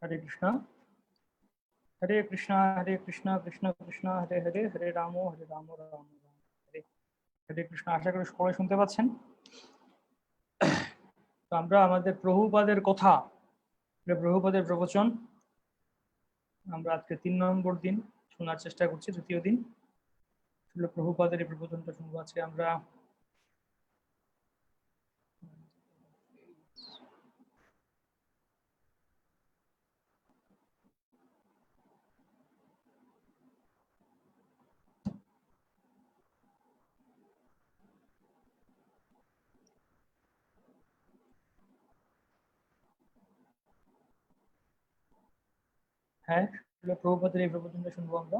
हरे कृष्णा कृष्णा कृष्ण कृष्ण हरे हरे हरे राम राम राम हरे हरे कृष्ण। आशा कরি সকলে শুনতে পাচ্ছেন। তো আমরা আমাদের প্রভুপাদের কথা, প্রভুপাদের প্রবচন আমরা আজকে 3 নম্বর দিন শোনার চেষ্টা করছি, তৃতীয় দিন। প্রভুপাদের এই প্রবচনটা শুনবো আজকে আমরা। হ্যাঁ, প্রভুপাদের এই প্রবচনটা শুনবো আমরা।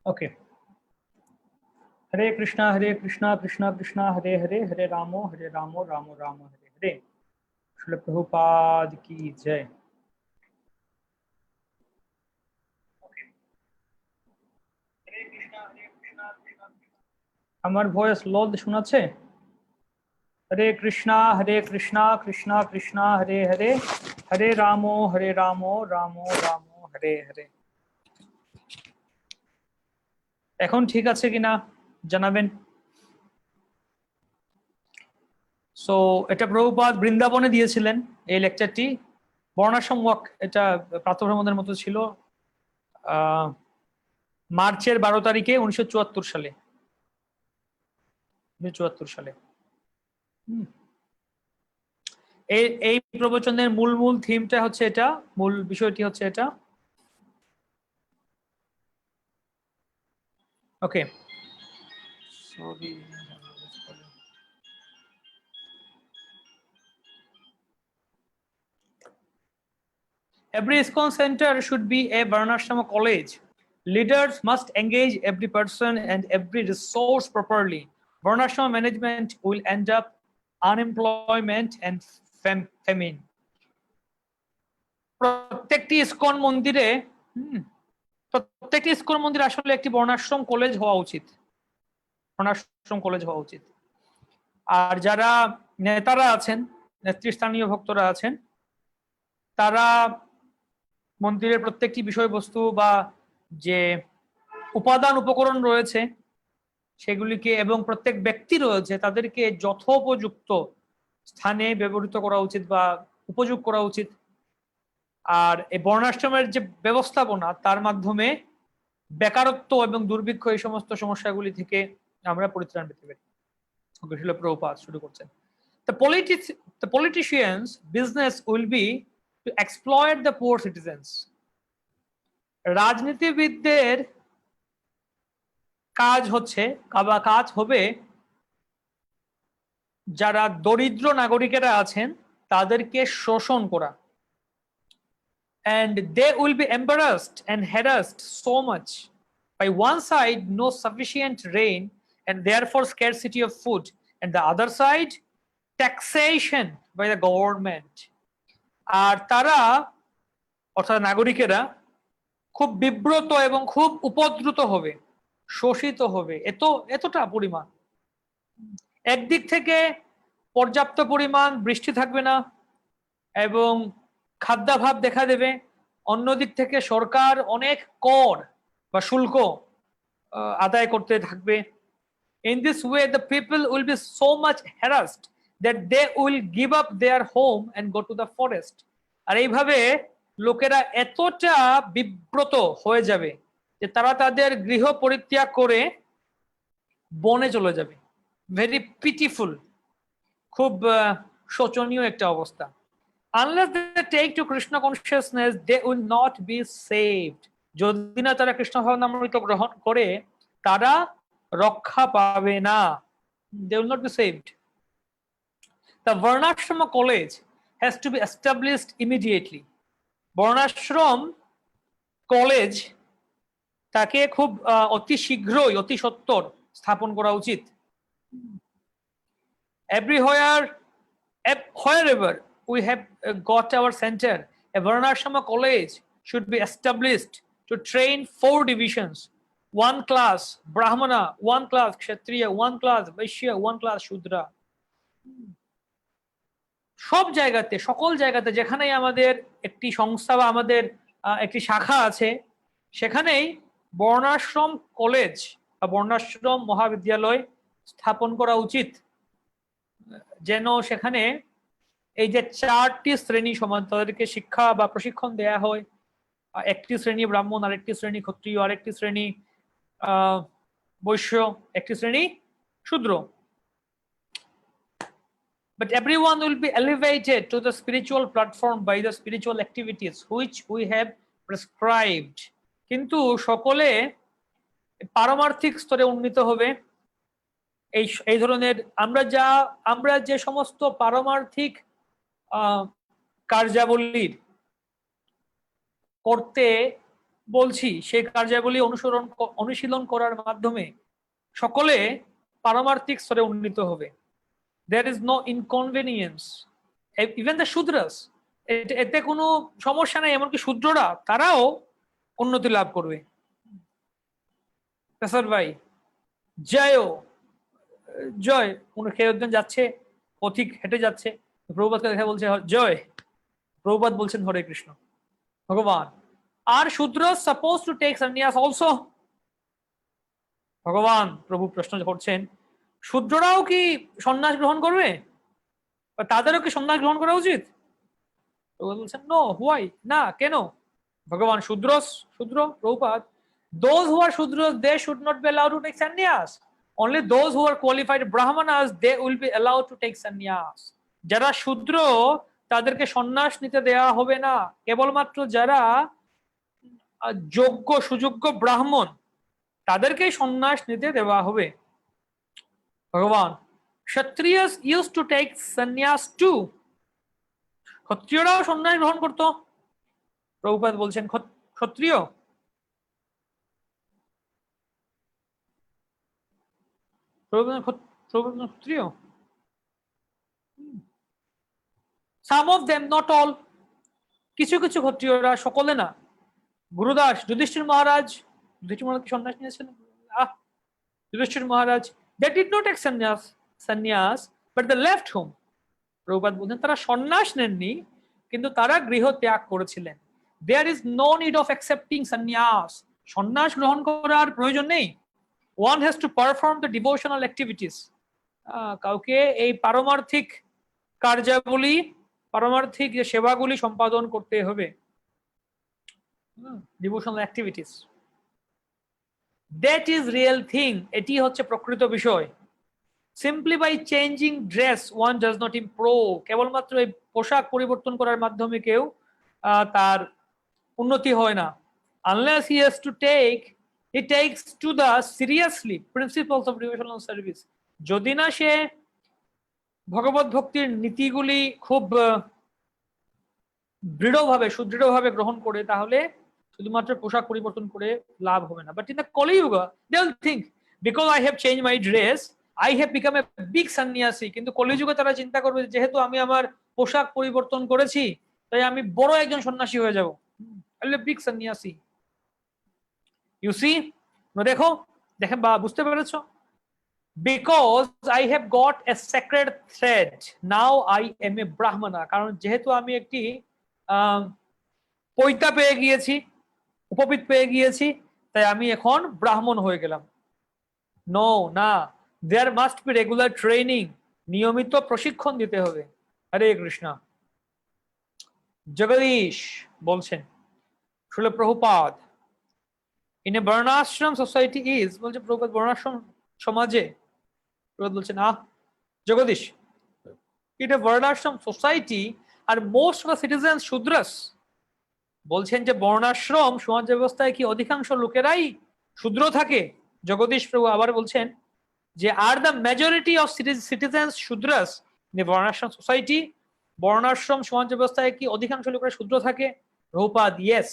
ओके। हरे कृष्णा कृष्ण कृष्ण हरे हरे हरे राम राम राम हरे हरे। श्रील प्रभुपाद की जय। আমার ভয়েস লোড শোনাচ্ছে? हरे कृष्णा कृष्ण कृष्ण हरे हरे हरे राम राम राम हरे हरे। এখন ঠিক আছে কিনা জানাবেন। সো এটা প্রভুপাদ বৃন্দাবনে দিয়েছিলেন এই লেকচারটি। বর্ণাশ্রম ওয়াক, এটা প্রাতঃভ্রমণের মতো ছিল। মার্চের 12 তারিখে 1974 সালে। 1974 সালে। এই প্রবচনের মূল থিমটা হচ্ছে এটা, মূল বিষয়টি হচ্ছে এটা। ওকে, sorry. Every ISKCON center should be a Varnashrama college. Leaders must engage every person and every resource properly. Varnashrama management will end up unemployment and famine. প্রত্যেকটি ইসকন মন্দিরে আসলে একটি বর্ণাশ্রম কলেজ হওয়া উচিত। বর্ণাশ্রম কলেজ হওয়া উচিত। আর যারা নেতারা আছেন, নেতৃস্থানীয় ভক্তরা আছেন, তারা মন্দিরের প্রত্যেকটি বিষয়বস্তু বা যে উপাদান উপকরণ রয়েছে সেগুলিকে, এবং প্রত্যেক ব্যক্তি রয়েছে তাদেরকে যথোপযুক্ত স্থানে ব্যবহৃত করা উচিত বা উপযোগ করা উচিত। আর এই বর্ণাশ্রমের যে ব্যবস্থাপনা, তার মাধ্যমে বেকারত্ব এবং দুর্ভিক্ষ এই সমস্ত সমস্যাগুলি থেকে আমরা পরিত্রাণ পেতে পারি। প্রভুপাদ শুরু করছেন। The politicians' business will be to exploit the poor citizens. রাজনীতিবিদদের কাজ হবে যারা দরিদ্র নাগরিকেরা আছেন তাদেরকে শোষণ করা। And they will be embarrassed and harassed so much. By one side, no sufficient rain and therefore scarcity of food, and the other side, taxation by the government. আর তারা অর্থাৎ নাগরিকেরা খুব বিব্রত এবং খুব উপদ্রুত হবে, শোষিত হবে এতটা পরিমাণ। একদিক থেকে পর্যাপ্ত পরিমাণ বৃষ্টি থাকবে না এবং খাদ্যাভাব দেখা দেবে, অন্যদিক থেকে সরকার অনেক কর বা শুল্ক আদায় করতে থাকবে। In this way, the people will be so much harassed that they will give up their home and go to the forest. আর এইভাবে লোকেরা এতটা বিব্রত হয়ে যাবে যে তারা তাদের গৃহ পরিত্যাগ করে বনে চলে যাবে। ভেরি পিটিফুল, খুব শোচনীয় একটা অবস্থা। Unless they take to Krishna consciousness, they will not be saved. যদি না তারা কৃষ্ণ ভাবনামৃত গ্রহণ করে, তারা রক্ষা পাবে না। They will not be saved. The Varnashrama college has to be established immediately. বর্ণাশ্রম কলেজ তাকে খুব অতি শীঘ্রই অতি সত্বর স্থাপন করা উচিত। Wherever we have got our center, a Varnashrama college should be established to train 4 divisions: 1 class Brahmana, 1 class Kshatriya, 1 class Vaishya, 1 class Shudra. সব জায়গাতে, সকল জায়গাতে যেখানেই আমাদের একটি সংস্থা বা আমাদের একটি শাখা আছে, সেখানেই বর্ণাশ্রম কলেজ বা বর্ণাশ্রম মহাবিদ্যালয় স্থাপন করা উচিত, যেন সেখানে এই যে 4টি শ্রেণী সমান তাদেরকে শিক্ষা বা প্রশিক্ষণ দেয়া হয়। একটি শ্রেণী ব্রাহ্মণ, আরেকটি শ্রেণী ক্ষত্রিয়, আরেকটি শ্রেণী বৈশ্য, একটি শ্রেণী শূদ্র। But everyone will be elevated to the spiritual platform by the spiritual activities which we have prescribed. কিন্তু সকলে পারমার্থিক স্তরে উন্নীত হবে। এই ধরনের আমরা যে সমস্ত পারমার্থিক কার্যাবলীর করতে বলছি, সেই কার্যাবলী অনুশীলন করার মাধ্যমে সকলে পারমার্থিক স্তরে উন্নীত হবে। There is no inconvenience. Even the Shudras, এতে কোনো সমস্যা নাই, এমনকি শূদ্ররা তারাও উন্নতি লাভ করবে। প্রফেসর ভাই জয় কেউ একজন যাচ্ছে, পথিক হেঁটে যাচ্ছে, প্রভুপাদকে দেখা বলছে জয়, প্রভুপাদ বলছেন হরে কৃষ্ণ ভগবান। আর শূদ্র সাপোজ টু টেক সন্ন্যাস অলসো? ভগবান প্রভু প্রশ্ন করছেন, শূদ্ররাও কি সন্ন্যাস গ্রহণ করবে, তাদেরও কি সন্ন্যাস গ্রহণ করা উচিত? প্রভুপাদ বলছেন নো, হোয়াই, না, কেন? ভগবান শূদ্র Prabhupada, those who are Shudras, they should not be allowed to take sannyas. Only those who are qualified Brahmanas, they will be allowed to take sannyas. যারা শূদ্র তাদেরকে সন্ন্যাস নিতে দেয়া হবে না, কেবলমাত্র যারা যোগ্য সুযোগ্য ব্রাহ্মণ তাদেরকেই সন্ন্যাস নিতে দেওয়া হবে। ভগবান, Kshatriyas used to take sannyas too. ক্ষত্রিয়রাও সন্ন্যাস গ্রহণ করত? প্রভুপাদ বলছেন ক্ষত্রিয়, ক্ষত্রিয়, some of them, not all. কিছু কিছু ক্ষত্রিয়রা, সকলে না। গুরুদাস, যুধিষ্ঠির মহারাজ কি সন্ন্যাস নিয়েছেন? যুধিষ্ঠির মহারাজ, they did not take sannyas but they left home. Prabhupada বলছেন তারা সন্ন্যাস নেননি, কিন্তু তারা গৃহ ত্যাগ করেছিলেন। There is no need of accepting sannyas. সন্ন্যাস গ্রহণ করার প্রয়োজন নেই। One has to perform the devotional activities. কাউকে এই পারমার্থিক কার্যাবলী, পারমার্থিক যে সেবাগুলি সম্পাদন করতে হবে। Devotional activities, that is real thing, এটি হচ্ছে প্রকৃত বিষয়। Simply by changing dress one does not improve. কেবলমাত্র এই পোশাক পরিবর্তন করার মাধ্যমে কেউ তার উন্নতি হয় না। Unless he has to take he takes to the seriously principles of devotional service. যদি না সে ভগবত ভক্তির নীতিগুলি খুব সুদৃঢ়ভাবে গ্রহণ করে, তাহলে শুধুমাত্র পোশাক পরিবর্তন করে লাভ হবে না। But in the Kaliyuga they will think because I have changed my dress I have become a big sannyasi. কিন্তু কলিযুগে তারা চিন্তা করবে যেহেতু আমি আমার পোশাক পরিবর্তন করেছি, তাই আমি বড় একজন সন্ন্যাসী হয়ে যাব, বিগ সন্ন্যাসী। You see, দেখেন বা বুঝতে পেরেছো? Because I have got a sacred thread, now I am a Brahmana. কারণ যেহেতু আমি একটি পৈতা পেয়ে গিয়েছি, উপপিত পেয়ে গিয়েছি, তাই আমি এখন ব্রাহ্মণ হয়ে গেলাম। নো, না, there must be regular training. নিয়মিত প্রশিক্ষণ দিতে হবে। হরে কৃষ্ণ। জগদীশ বলছেন, Srila Prabhupada, in a varnashram society is, বলছে প্রভুপাদ বর্ণাশ্রম সমাজে, প্রভুপাদ বলছেন Jagadish, in a varnashram society are most of the citizens Shudras. বলছেন যে বর্ণাশ্রম সমাজ ব্যবস্থায় কি অধিকাংশ লোকেরাই শূদ্র থাকে? জগদীশ প্রভু আবার বলছেন যে আর the majority of citizens Shudras in a varnashram society, বর্ণাশ্রম সমাজ ব্যবস্থায় কি অধিকাংশ লোকেরা শূদ্র থাকে? প্রভুপাদ, ইয়েস,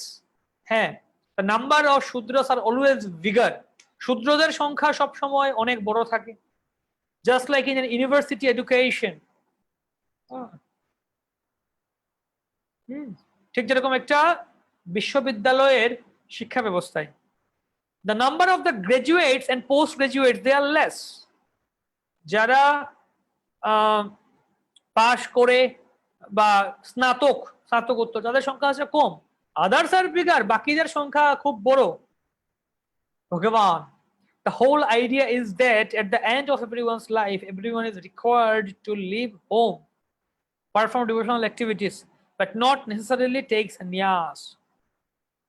হ্যাঁ, the number of shudras are always bigger, শূদ্রদের সংখ্যা সব সময় অনেক বড় থাকে। Just like in university education, ঠিক যেরকম একটা বিশ্ববিদ্যালয়ের শিক্ষা ব্যবস্থায়। The number of the graduates and post graduates they are less, যারা পাশ করে বা স্নাতকোত্তর তাদের সংখ্যা আছে কম। আদার্স আর বিগার, বাকিদের সংখ্যা খুব বড়। ভগবান, the whole idea is that at the end of everyone's life, everyone is required to leave home, perform devotional activities, but not necessarily take sannyas.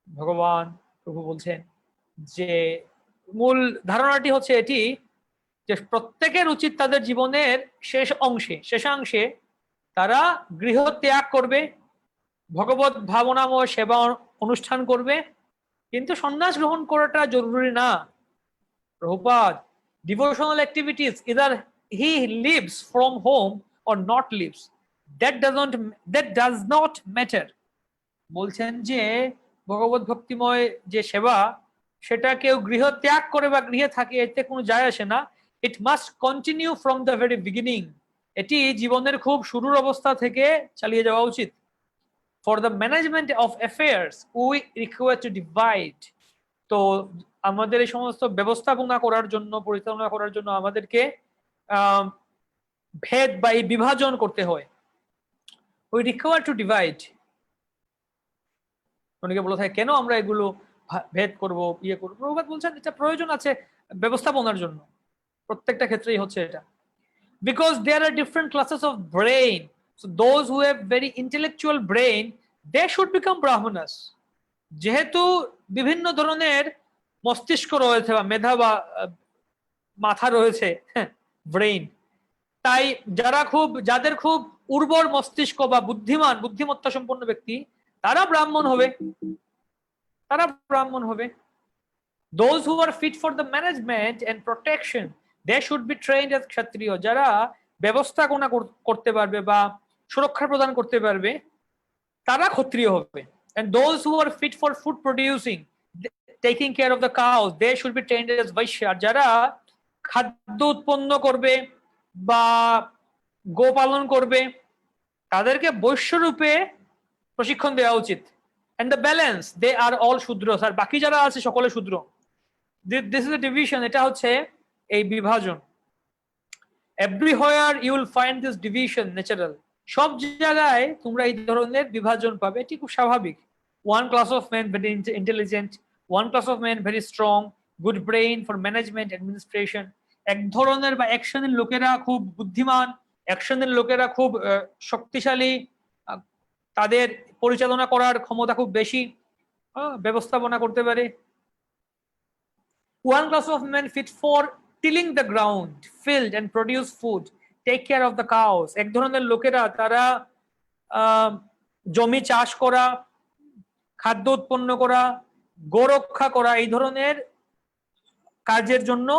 ভগবান প্রভু বলছেন যে মূল ধারণাটি হচ্ছে এটি যে প্রত্যেকের উচিত তাদের জীবনের শেষাংশে তারা গৃহ ত্যাগ করবে, ভগবত ভাবনাময় সেবা অনুষ্ঠান করবে, কিন্তু সন্ন্যাস গ্রহণ করাটা জরুরি না। Prabhupada, devotional activities either he lives from home or not lives, that does not matter. বলছেন যে ভগবত ভক্তিময় যে সেবা, সেটা কেউ গৃহ ত্যাগ করে বা গৃহে থাকে এতে কোনো যায় আসে না। It must continue from the very beginning, এটি জীবনের খুব শুরুর অবস্থা থেকে চালিয়ে যাওয়া উচিত। For the management of affairs we require to divide, তো আমাদের এই সমস্ত ব্যবস্থাপনা করার জন্য, পরিচালনা করার জন্য আমাদেরকে ভেদ বা এই বিভাজন করতে হয়। We require to divide. অনেকে বলে থাকে কেন আমরা এগুলো ভেদ করব, করবো। প্রভুপাদ বলছেন এটা প্রয়োজন আছে ব্যবস্থাপনার জন্য, প্রত্যেকটা ক্ষেত্রেই হচ্ছে এটা। Because there are different classes of brain, so those who have very intellectual brain they should become brahmanas. যেহেতু বিভিন্ন ধরনের মস্তিষ্ক রয়েছে বা মেধা বা মাথা রয়েছে, ব্রেইন, তাই যাদের খুব উর্বর মস্তিষ্ক বা বুদ্ধিমত্তা সম্পন্ন ব্যক্তি, তারা ব্রাহ্মণ হবে। Those who are fit for the management and protection, they should be trained as kshatriya. যারা ব্যবস্থাপনা করতে পারবে বা সুরক্ষা প্রদান করতে পারবে, তারা ক্ষত্রিয় হবে। And those who are fit for food producing, taking care of the cows, they should be trained as vaishya. যারা খাদ্য উৎপন্ন করবে বা গোপালন করবে, তাদেরকে বৈশ্য রূপে প্রশিক্ষণ দেওয়া উচিত। And the balance, they are all shudras, আর বাকি যারা আছে সকলে শূদ্র। This is a division, এটা হচ্ছে এই বিভাজন। Everywhere you will find this division natural, সব জায়গায় তোমরা এই ধরনের বিভাজন পাবে, এটি খুব স্বাভাবিক। One class of men very intelligent, one class of men very strong, good brain for management administration. এক ধরনের বা এক শ্রেণীর লোকেরা খুব বুদ্ধিমান, এক শ্রেণীর লোকেরা খুব শক্তিশালী, তাদের পরিচালনা করার ক্ষমতা খুব বেশি, ব্যবস্থাপনা করতে পারে। One class of men fit for tilling the ground, field and produce food, take care of the cows. এক ধরনের লোকেরা তারা জমি চাষ করা, খাদ্য উৎপন্ন করা, গো রক্ষা করা, এই ধরনের কাজের জন্য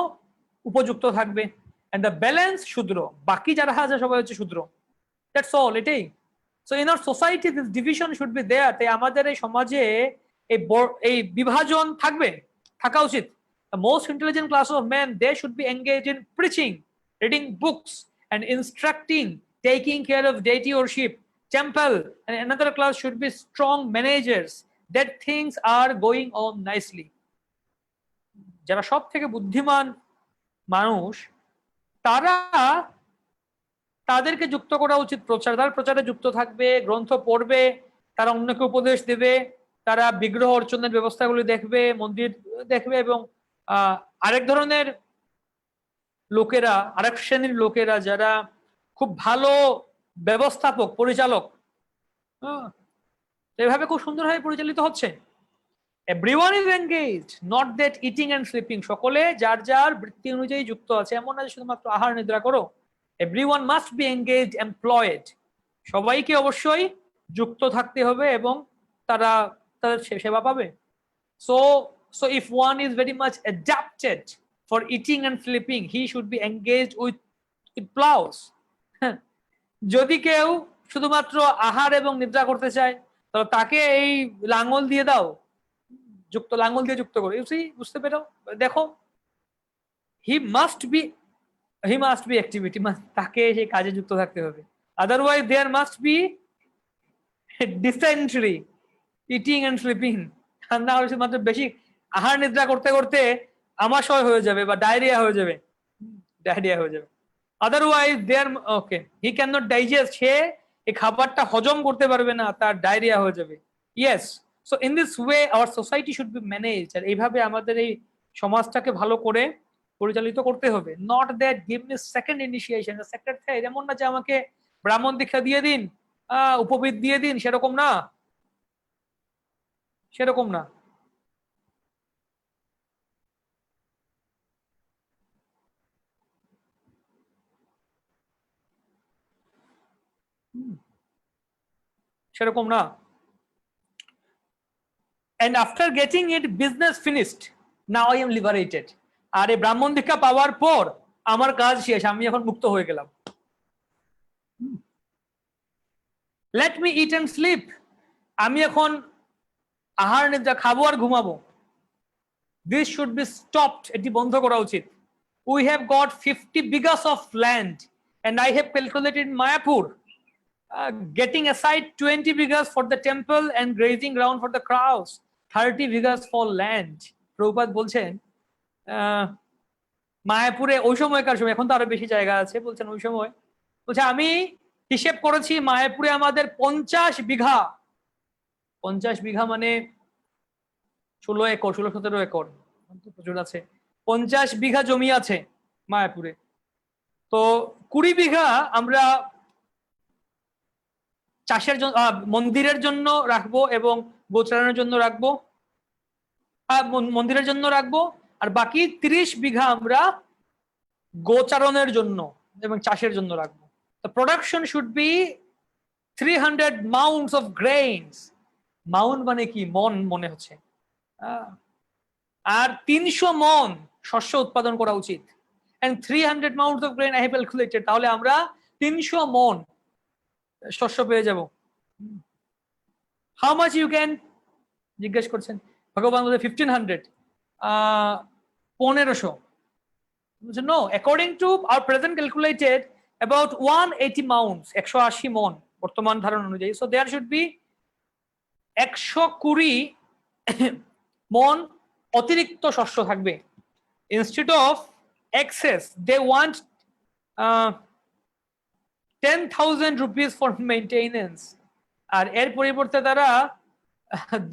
উপযুক্ত থাকবে। And the balance শূদ্র, বাকি যারা আছে সবাই হচ্ছে শূদ্র। That's all, এটাই। So in our society this division should be there. তাই আমাদের এই সমাজে এই বিভাজন থাকা উচিত। The most intelligent class of men, they should be engaged in preaching, reading books and instructing, taking care of deity worship, temple, and another class should be strong managers, that things are going on nicely. যারা সব থেকে বুদ্ধিমান মানুষ, তাদেরকে যুক্ত করা উচিত প্রচারে যুক্ত থাকবে, গ্রন্থ পড়বে, তারা অন্যকে উপদেশ দেবে, তারা বিগ্রহ অর্চনের ব্যবস্থাগুলি দেখবে, মন্দির দেখবে, এবং আরেক শ্রেণীর লোকেরা যারা খুব ভালো ব্যবস্থাপক, পরিচালক, এভাবে খুব সুন্দরভাবে পরিচালিত হচ্ছে। Everyone is engaged, not that eating and sleeping. সকলে যার যার বৃত্তি অনুযায়ী যুক্ত আছে, এমন না শুধুমাত্র আহার নিদ্রা করো। Everyone must be engaged, employed. সবাইকে অবশ্যই যুক্ত থাকতে হবে এবং তারা তাদের সেবা পাবে। So if one is very much adapted for eating and sleeping, he should be engaged with plows. যদি কেউ শুধুমাত্র আহার এবং নিদ্রা করতে চায়, তাহলে তাকে এই লাঙ্গল দিয়ে দাও, যুক্ত, লাঙ্গল দিয়ে যুক্ত করে, ইউসি, বুঝতে পেরো, দেখো, হি মাস্ট বি অ্যাক্টিভিটি, তাকে সেই কাজে যুক্ত থাকতে হবে, otherwise there must be dysentery, eating and sleeping, আর না হলে মাত্র বেশি আহার নিদ্রা করতে করতে আমাশয় হয়ে যাবে বা ডায়রিয়া হয়ে যাবে, otherwise there, okay, he can not digest, সে এই খাবারটা হজম করতে পারবে না, তার ডায়রিয়া হয়ে যাবে। Yes, so in this way our society should be managed, আর এইভাবে আমাদের এই সমাজটাকে ভালো করে পরিচালিত করতে হবে। Not that give me second initiation, second থেকে, যেমন না যে আমাকে ব্রাহ্মণ দীক্ষা দিয়ে দিন, উপবিদ দিয়ে দিন, সেরকম না, সেরকম না। সেরকম না। and after getting it business finished, now I am liberated, আর এই ব্রাহ্মণ দীক্ষা পাওয়ার পর আমার কাজ শেষ, আমি এখন মুক্ত হয়ে গেলাম। let me eat and sleep, আমি এখন আহার নিদ্রা খাবো আর ঘুমাবো। this should be stopped, এটি বন্ধ করা উচিত। we have got 50 bighas of land and I have calculated in Mayapur, getting aside 20 bighas for the temple and grazing ground for the crows, 30 bighas for land। Prabhupada বলছেন মায়াপুরে ওই সময়কার সময়, এখন তো আরো বেশি জায়গা আছে, বলছেন ওই সময়, বলছে আমি হিসেব করেছি মায়াপুরে আমাদের 50 বিঘা, 50 বিঘা মানে 16 একর, 16-17 একর, প্রচুর আছে, 50 বিঘা জমি আছে মায়াপুরে। তো 20 বিঘা আমরা চাষের জন্য, মন্দিরের জন্য রাখবো এবং গোচারণের জন্য রাখবো, মন্দিরের জন্য রাখবো, আর বাকি 30 বিঘা আমরা গোচারণের জন্য এবং চাষের জন্য রাখবো। The production should be 300 mounds of grains, mound মানে কি, মন মনে হচ্ছে, আর 300 মন শস্য উৎপাদন করা উচিত, and 300 mounds of grain I have calculated, তাহলে আমরা 300 মন শস্য পেয়ে যাব। হাউ মাচ ইউ ক্যান, জিজ্ঞেস করছেন, ভগবান বলে 1500, 1500, no, according to our present calculated about 180 mounds, 180 মন বর্তমান ধারণা অনুযায়ী, সো দেয়ার শুড বি 120 মন অতিরিক্ত শস্য থাকবে। Instead of excess they want 10,000 rupees for maintenance, আর এর পরিবর্তে তারা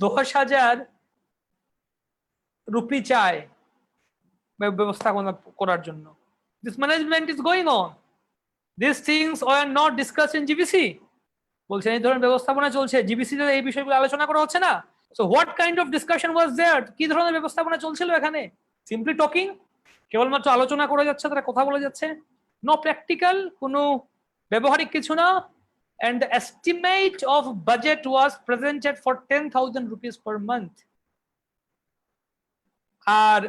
10,000 রুপি চায় ব্যবস্থাপনা করার জন্য। This management is going on, this things are not discussed in GBC, বলছেন এই ধরনের ব্যবস্থাপনা চলছে, জিবিসিতে এই বিষয়গুলো আলোচনা করা হচ্ছে না। So what kind of discussion was there, কি ধরনের ব্যবস্থাপনা চলছিল এখানে? সিম্পলি টকিং, কেবলমাত্র আলোচনা করে যাচ্ছে, তারা কথা বলে যাচ্ছে, নো প্র্যাকটিক্যাল, কোনো ব্যবহারিক কিছু না। and the estimate of budget was presented for 10,000 rupees per month, আর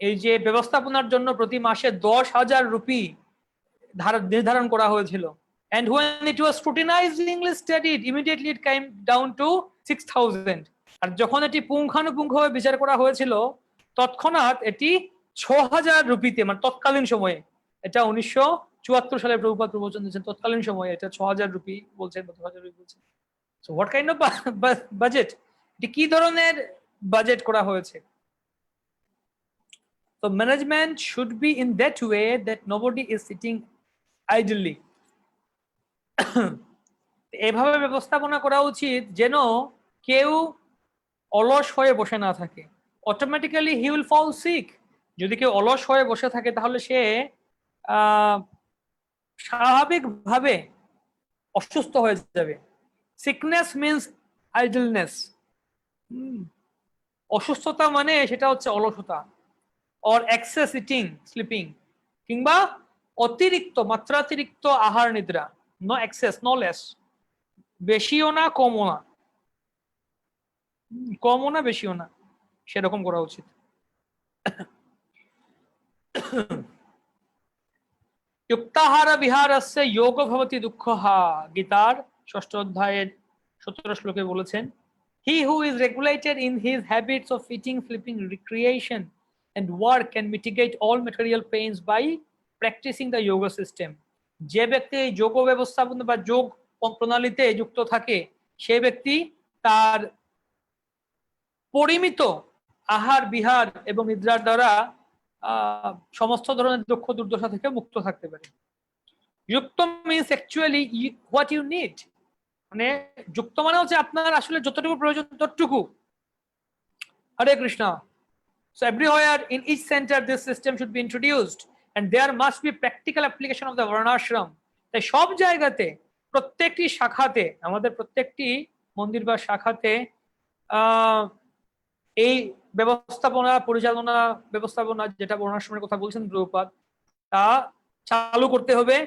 এই যে ব্যবস্থাপনার জন্য প্রতি মাসে 10,000 রুপি নির্ধারণ করা হয়েছিল, and when it was scrutinizingly studied immediately it came down to 6,000, আর যখন এটি পুঙ্খানুপুঙ্খভাবে বিচার করা হয়েছিল তৎক্ষণাৎ এটি 6,000 রুপিতে, মানে তৎকালীন সময়ে, এটা 1974 সালে প্রভুপাদ প্রবচন দিয়েছেন, তৎকালীন সময়ে এটা 6,000 রুপি বলছেন, 6,000 রুপি বলছেন। So what kind of budget, এটি কি ধরনের বাজেট করা হয়েছে? So management should be in that way that nobody is sitting idly. এভাবে ব্যবস্থাপনা করা উচিত যেন কেউ অলস হয়ে বসে না থাকে। Automatically he will fall sick, যদি কেউ অলস হয়ে বসে থাকে তাহলে সে স্বাভাবিকভাবে অসুস্থ হয়ে যাবে। সিকনেস মিনস আইডলনেস, অসুস্থতা মানে সেটা হচ্ছে অলসতা, or excess eating, sleeping, কিংবা অতিরিক্ত, মাত্রাতিরিক্ত আহার নিদ্রা, no excess, no less, বেশিও না কমও না, কমও না বেশিও না, সেরকম করা উচিত। युक्ताहार विहारस्य योग भवति दुःखः, গীতার 6ষ্ঠ অধ্যায়ের 17 শ্লোকে বলেছেন He who is regulated in his habits of eating, sleeping, recreation, and work can mitigate all material pains by practicing the yoga system. যে ব্যক্তি যোগ ব্যবস্থাপনা বা যোগ প্রণালীতে যুক্ত থাকে সে ব্যক্তি তার পরিমিত আহার বিহার এবং নিদ্রার দ্বারা সমস্ত ধরনের দুঃখ দুর্দশা থেকে মুক্ত থাকতে পারে। যুক্ত means actually what you need, মানে যুক্ত মানে হচ্ছে আপনার আসলে যতটুকু প্রয়োজন ততটুকু। হরে Krishna. So everywhere in each center this system should be introduced and there must be practical application of the varnashram. তাই সব জায়গাতে প্রত্যেকটি শাখাতে আমাদের প্রত্যেকটি মন্দির বা শাখাতে এই ব্যবস্থাপনা পরিচালনা ব্যবস্থাপনা যেটা বর্ণাশ্রমের কথা বলছেন প্রভুপাদ তা চালু করতে হবে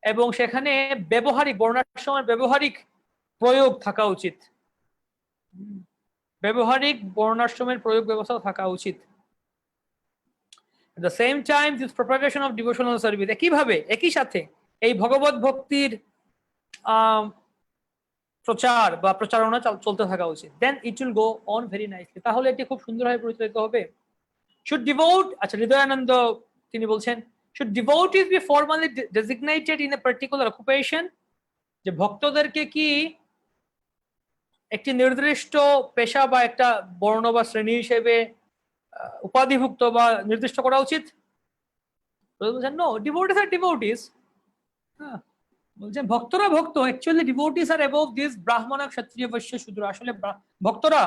এবং সেখানে ব্যবহারিক বর্ণাশ্রমের ব্যবহারিক প্রয়োগ থাকা উচিত, ব্যবহারিক বর্ণাশ্রমের প্রয়োগ ব্যবস্থা থাকা উচিত। At the same time this propagation of devotional service, একইভাবে একই সাথে এই ভগবত ভক্তির প্রচার বা প্রচারণা চলতে থাকা উচিত। Then it will go on very nicely, তাহলে এটি খুব সুন্দরভাবে পরিচালিত হবে। Should devote, আচ্ছা হৃদয়ানন্দ তিনি বলছেন should devotees be formally designated in a particular occupation, যে ভক্তদেরকে কি একটি নির্দিষ্ট পেশা বা একটা বর্ণ বা শ্রেণী হিসেবে উপাধিভুক্ত বা নির্দিষ্ট করা উচিত? বলছেন নো, ডিভোটিস আর ডিভোটিস। বলছেন ভক্তরা ভক্ত, actually devotees are above this Brahmin Kshatriya বৈশ্য শূদ্র। আসলে ভক্তরা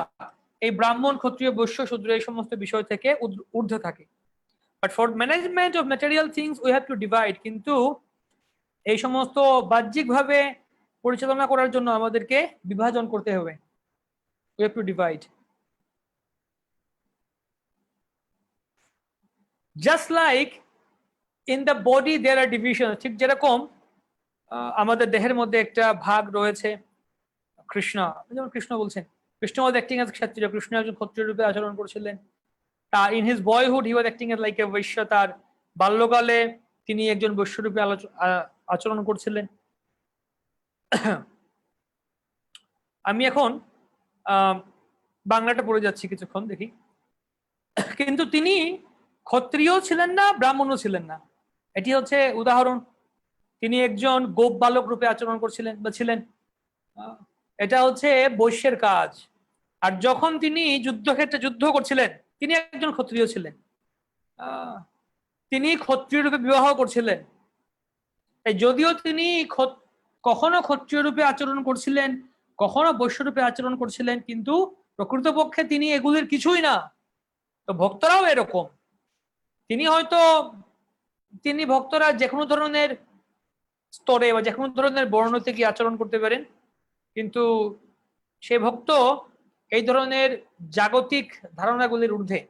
এই ব্রাহ্মণ ক্ষত্রিয় বৈশ্য শূদ্র এই সমস্ত বিষয় থেকে ঊর্ধ্বে থাকে। But for management of material things we have to divide, কিন্তু এই সমস্ত বাহ্যিকভাবে পরিচালনা করার জন্য আমাদেরকে বিভাজন করতে হবে। We have to divide. Just like in the body there are divisions, ঠিক যেরকম আমাদের দেহের মধ্যে একটা ভাগ রয়েছে কৃষ্ণ, যেমন কৃষ্ণ বলছেন কৃষ্ণ was acting as ক্ষত্রিয়, কৃষ্ণ একজন ক্ষত্রিয় রূপে আচরণ করছিলেন। তার in his boyhood he was acting as like a বৈশ্য, তার বাল্যকালে তিনি একজন বৈশ্য রূপে আচরণ করছিলেন। আমি এখন বাংলাটা পড়ে যাচ্ছি কিছুক্ষণ দেখি। কিন্তু তিনি ক্ষত্রিয় ছিলেন না, ব্রাহ্মণও ছিলেন না। এটি হচ্ছে উদাহরণ। তিনি একজন গোপ বালক রূপে আচরণ করছিলেন বা ছিলেন, এটা হচ্ছে বৈশ্যের কাজ। আর যখন তিনি যুদ্ধক্ষেত্রে যুদ্ধ করছিলেন তিনি একজন ক্ষত্রিয় ছিলেন, তিনি ক্ষত্রিয় রূপে বিবাহ করছিলেন। যদিও তিনি কখনো ক্ষত্রিয় রূপে আচরণ করছিলেন কখনো বৈশ্য রূপে আচরণ করছিলেন, কিন্তু প্রকৃতপক্ষে তিনি এগুলির কিছুই না। তো ভক্তরাও এরকম, তিনি ভক্তরা যে কোনো ধরনের স্তরে বা যে কোনো ধরনের বর্ণ থেকে আচরণ করতে পারেন, কিন্তু সে ভক্ত এই ধরনের জাগতিক ধারণাগুলির ঊর্ধ্বে,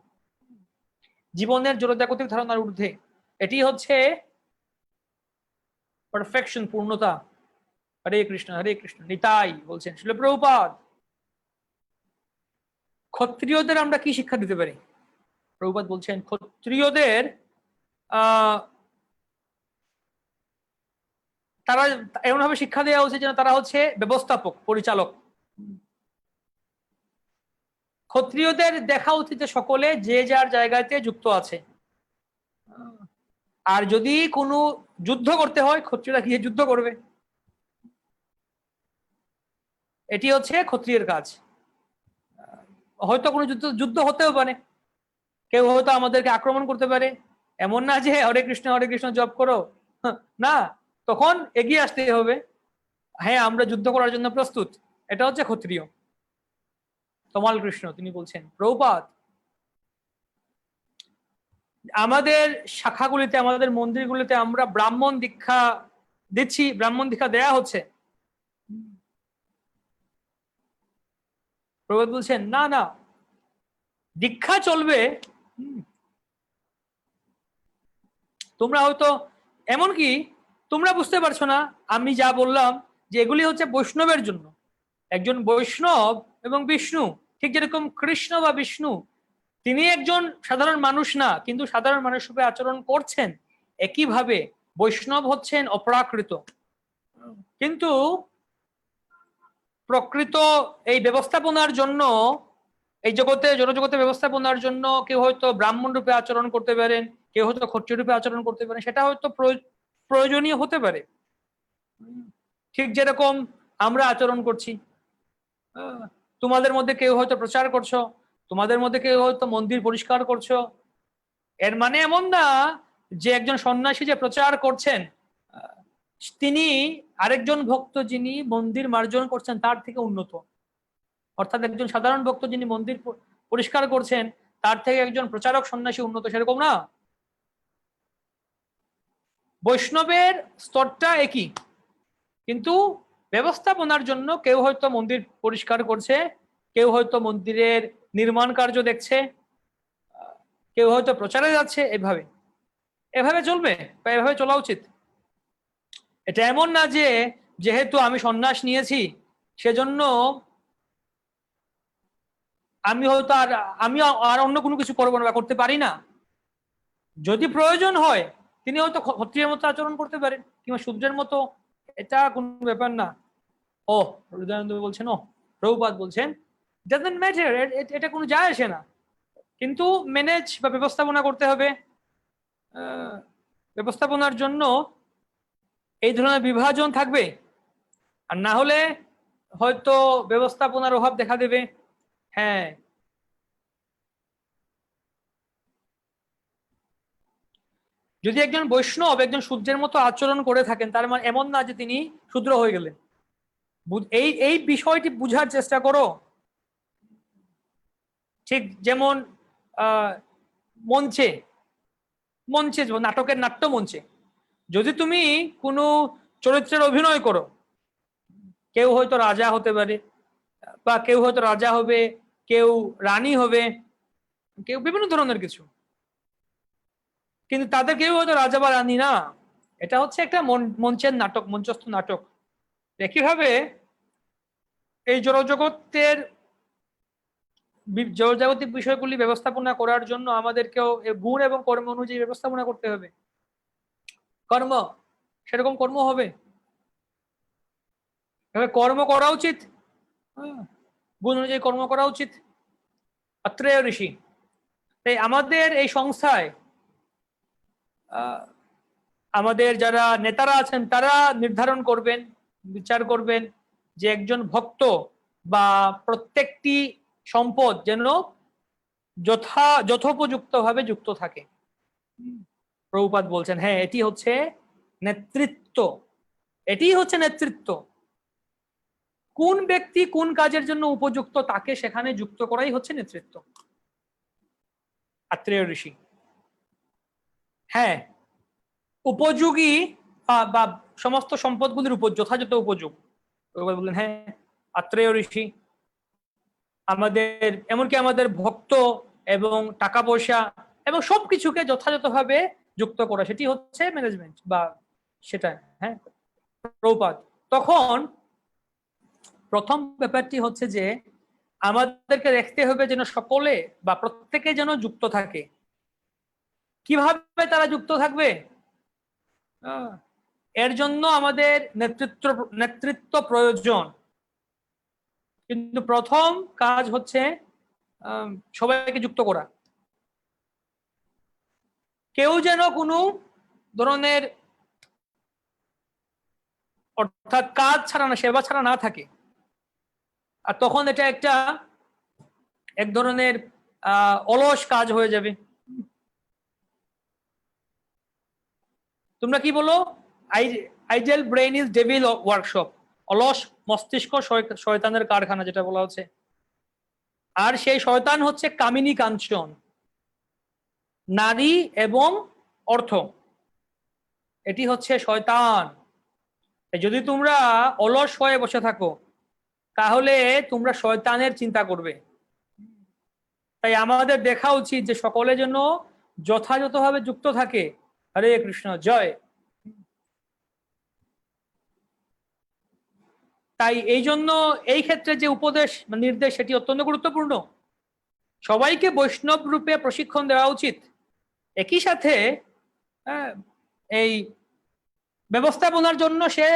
জীবনের জড়জাগতিক ধারণার ঊর্ধ্বে। এটি হচ্ছে পারফেকশন, পূর্ণতা। হরে কৃষ্ণ হরে কৃষ্ণ। নিতাই বলছেন শিল প্রভুপাদ ক্ষত্রিয়দের আমরা কি শিক্ষা দিতে পারি? প্রভুপাদ বলছেন ক্ষত্রিয়দের তারা এমনভাবে শিক্ষা দেওয়া উচিত যেন তারা হচ্ছে ব্যবস্থাপক, পরিচালক। ক্ষত্রিয়দের দেখা উচিত যে সকলে যে যার জায়গাতে যুক্ত আছে, আর যদি কোনো যুদ্ধ করতে হয় ক্ষত্রিয়রা গিয়ে যুদ্ধ করবে। এটি হচ্ছে ক্ষত্রিয়ের কাজ। হয়তো কোনো যুদ্ধ হতেও পারে, কেউ হয়তো আমাদেরকে আক্রমণ করতে পারে, এমন না যে হরে কৃষ্ণ জপ করো, না, তখন এগিয়ে আসতে হবে। হ্যাঁ, আমরা যুদ্ধ করার জন্য প্রস্তুত, এটা হচ্ছে ক্ষত্রিয়। তমাল কৃষ্ণ তিনি বলছেন প্রভুপাদ আমাদের শাখাগুলিতে আমাদের মন্দিরগুলিতে আমরা ব্রাহ্মণ দীক্ষা দিচ্ছি, ব্রাহ্মণ দীক্ষা দেয়া হচ্ছে। প্রভুপাদ বলছেন না না, দীক্ষা চলবে। তোমরা হয়তো এমনকি তোমরা বুঝতে পারছো না আমি যা বললাম যে এগুলি হচ্ছে বৈষ্ণবের জন্য। একজন বৈষ্ণব এবং বিষ্ণু, ঠিক যেরকম কৃষ্ণ বা বিষ্ণু তিনি একজন সাধারণ মানুষ না, কিন্তু সাধারণ মানুষ রূপে আচরণ করছেন, একইভাবে বৈষ্ণব হচ্ছেন অপ্রাকৃত। কিন্তু প্রকৃত এই ব্যবস্থাপনার জন্য, এই জগতে জনজগতে ব্যবস্থাপনার জন্য কেউ হয়তো ব্রাহ্মণ রূপে আচরণ করতে পারেন, কেউ হয়তো ক্ষত্রিয় রূপে আচরণ করতে পারেন, সেটা হয়তো প্রয়োজনীয় হতে পারে। ঠিক যেরকম আমরা আচরণ করছি, তোমাদের মধ্যে কেউ হয়তো প্রচার করছো, তোমাদের মধ্যে কেউ হয়তো মন্দির পরিষ্কার করছো, এর মানে এমন না যে একজন সন্ন্যাসী যে প্রচার করছেন তিনি আরেকজন ভক্ত যিনি মন্দির মার্জন করছেন তার থেকে উন্নত। অর্থাৎ একজন সাধারণ ভক্ত যিনি মন্দির পরিষ্কার করছেন তার থেকে একজন প্রচারক সন্ন্যাসী উন্নত, সেরকম না। বৈষ্ণবের স্তরটা একই, কিন্তু ব্যবস্থাপনার জন্য কেউ হয়তো মন্দির পরিষ্কার করছে, কেউ হয়তো মন্দিরের নির্মাণ কার্য দেখছে, কেউ হয়তো প্রচারে যাচ্ছে। এভাবে এভাবে চলবে বা এভাবে চলা উচিত। এটা এমন না যে যেহেতু আমি সন্ন্যাস নিয়েছি সেজন্য আমি আর অন্য কোনো কিছু করবো না বা করতে পারি না। যদি প্রয়োজন হয় তিনি হয়তো ক্ষত্রিয়ের মতো আচরণ করতে পারেন কিংবা শূদ্রের মতো, এটা কোনো ব্যাপার না। ও হৃদয়ানন্দ বলছেন, ও প্রভুপাদ বলছেন ডাজন্ট ম্যাটার, এটা কোনো যায় আসে না, কিন্তু ম্যানেজ বা ব্যবস্থাপনা করতে হবে। ব্যবস্থাপনার জন্য এই ধরনের বিভাজন থাকবে, আর না হলে হয়তো ব্যবস্থাপনার অভাব দেখা দেবে। হ্যাঁ, যদি একজন বৈষ্ণব একজন শূদ্রের মতো আচরণ করে থাকেন তার মানে এমন না যে তিনি শূদ্র হয়ে গেলেন। এই এই বিষয়টি বুঝার চেষ্টা করো। ঠিক যেমন মঞ্চে মঞ্চে নাটকের নাট্য মঞ্চে যদি তুমি কোনো চরিত্রের অভিনয় করো, কেউ হয়তো রাজা হতে পারে বা কেউ হয়তো রাজা হবে, কেউ রানী হবে, কেউ বিভিন্ন ধরনের কিছু, কিন্তু তাদের কেউ হয়তো রাজা বা রানী না। এটা হচ্ছে একটা মঞ্চের নাটক, মঞ্চস্থ নাটক। একইভাবে এই জড়জগতের জড়জাগতিক বিষয়গুলি ব্যবস্থাপনা করার জন্য আমাদেরকেও গুণ এবং কর্ম অনুযায়ী ব্যবস্থাপনা করতে হবে। কর্ম সেরকম কর্ম হবে, কর্ম করা উচিত, গুণ অনুযায়ী কর্ম করা উচিত। অত্রেয় ঋষি, তাই আমাদের এই সংস্থায় আমাদের যারা নেতারা আছেন তারা নির্ধারণ করবেন, বিচার করবেন যে একজন ভক্ত বা প্রত্যেকটি সম্পদ যেন যথোপযুক্ত ভাবে যুক্ত থাকে। প্রভুপাদ বলছেন হ্যাঁ এটি হচ্ছে নেতৃত্ব, এটি হচ্ছে নেতৃত্ব। কোন ব্যক্তি কোন কাজের জন্য উপযুক্ত তাকে সেখানে যুক্ত করাই হচ্ছে নেতৃত্ব। আত্রেয় ঋষি, হ্যাঁ উপযোগী বা সমস্ত সম্পদগুলির উপর যথাযথ উপযোগ বললেন। হ্যাঁ আত্রেয় ঋষি আমাদের এমনকি আমাদের ভক্ত এবং টাকা পয়সা এবং সবকিছুকে যথাযথভাবে যুক্ত করা, সেটি হচ্ছে ম্যানেজমেন্ট বা সেটা। হ্যাঁ প্রভুপাদ তখন প্রথম ব্যাপারটি হচ্ছে যে আমাদেরকে দেখতে হবে যেন সকলে বা প্রত্যেকে যেন যুক্ত থাকে। কিভাবে তারা যুক্ত থাকবে? এর জন্য আমাদের নেতৃত্ব প্রয়োজন, কিন্তু প্রথম কাজ হচ্ছে সবাইকে যুক্ত করা। কেউ যেন কোনো ধরনের অর্থাৎ কাজ ছাড়া না, সেবা ছাড়া না থাকে, আর তখন এটা একটা এক ধরনের অলস কাজ হয়ে যাবে। তোমরা কি বলো? Idle brain is devil workshop, অলস মস্তিষ্ক শয়তানের কারখানা যেটা বলা হচ্ছে। আর সেই শয়তান হচ্ছে কামিনী কাঞ্চন, নারী এবং অর্থ, এটি হচ্ছে শয়তান। যদি তোমরা অলস হয়ে বসে থাকো তাহলে তোমরা শয়তানের চিন্তা করবে। তাই আমাদের দেখা উচিত যে সকলে যেন যথাযথভাবে যুক্ত থাকে। হরে কৃষ্ণ জয়। তাই এই জন্য এই ক্ষেত্রে যে উপদেশ নির্দেশ সেটি অত্যন্ত গুরুত্বপূর্ণ। সবাইকে বৈষ্ণব রূপে প্রশিক্ষণ দেওয়া উচিত। একই সাথে এই ব্যবস্থাপনার জন্য সে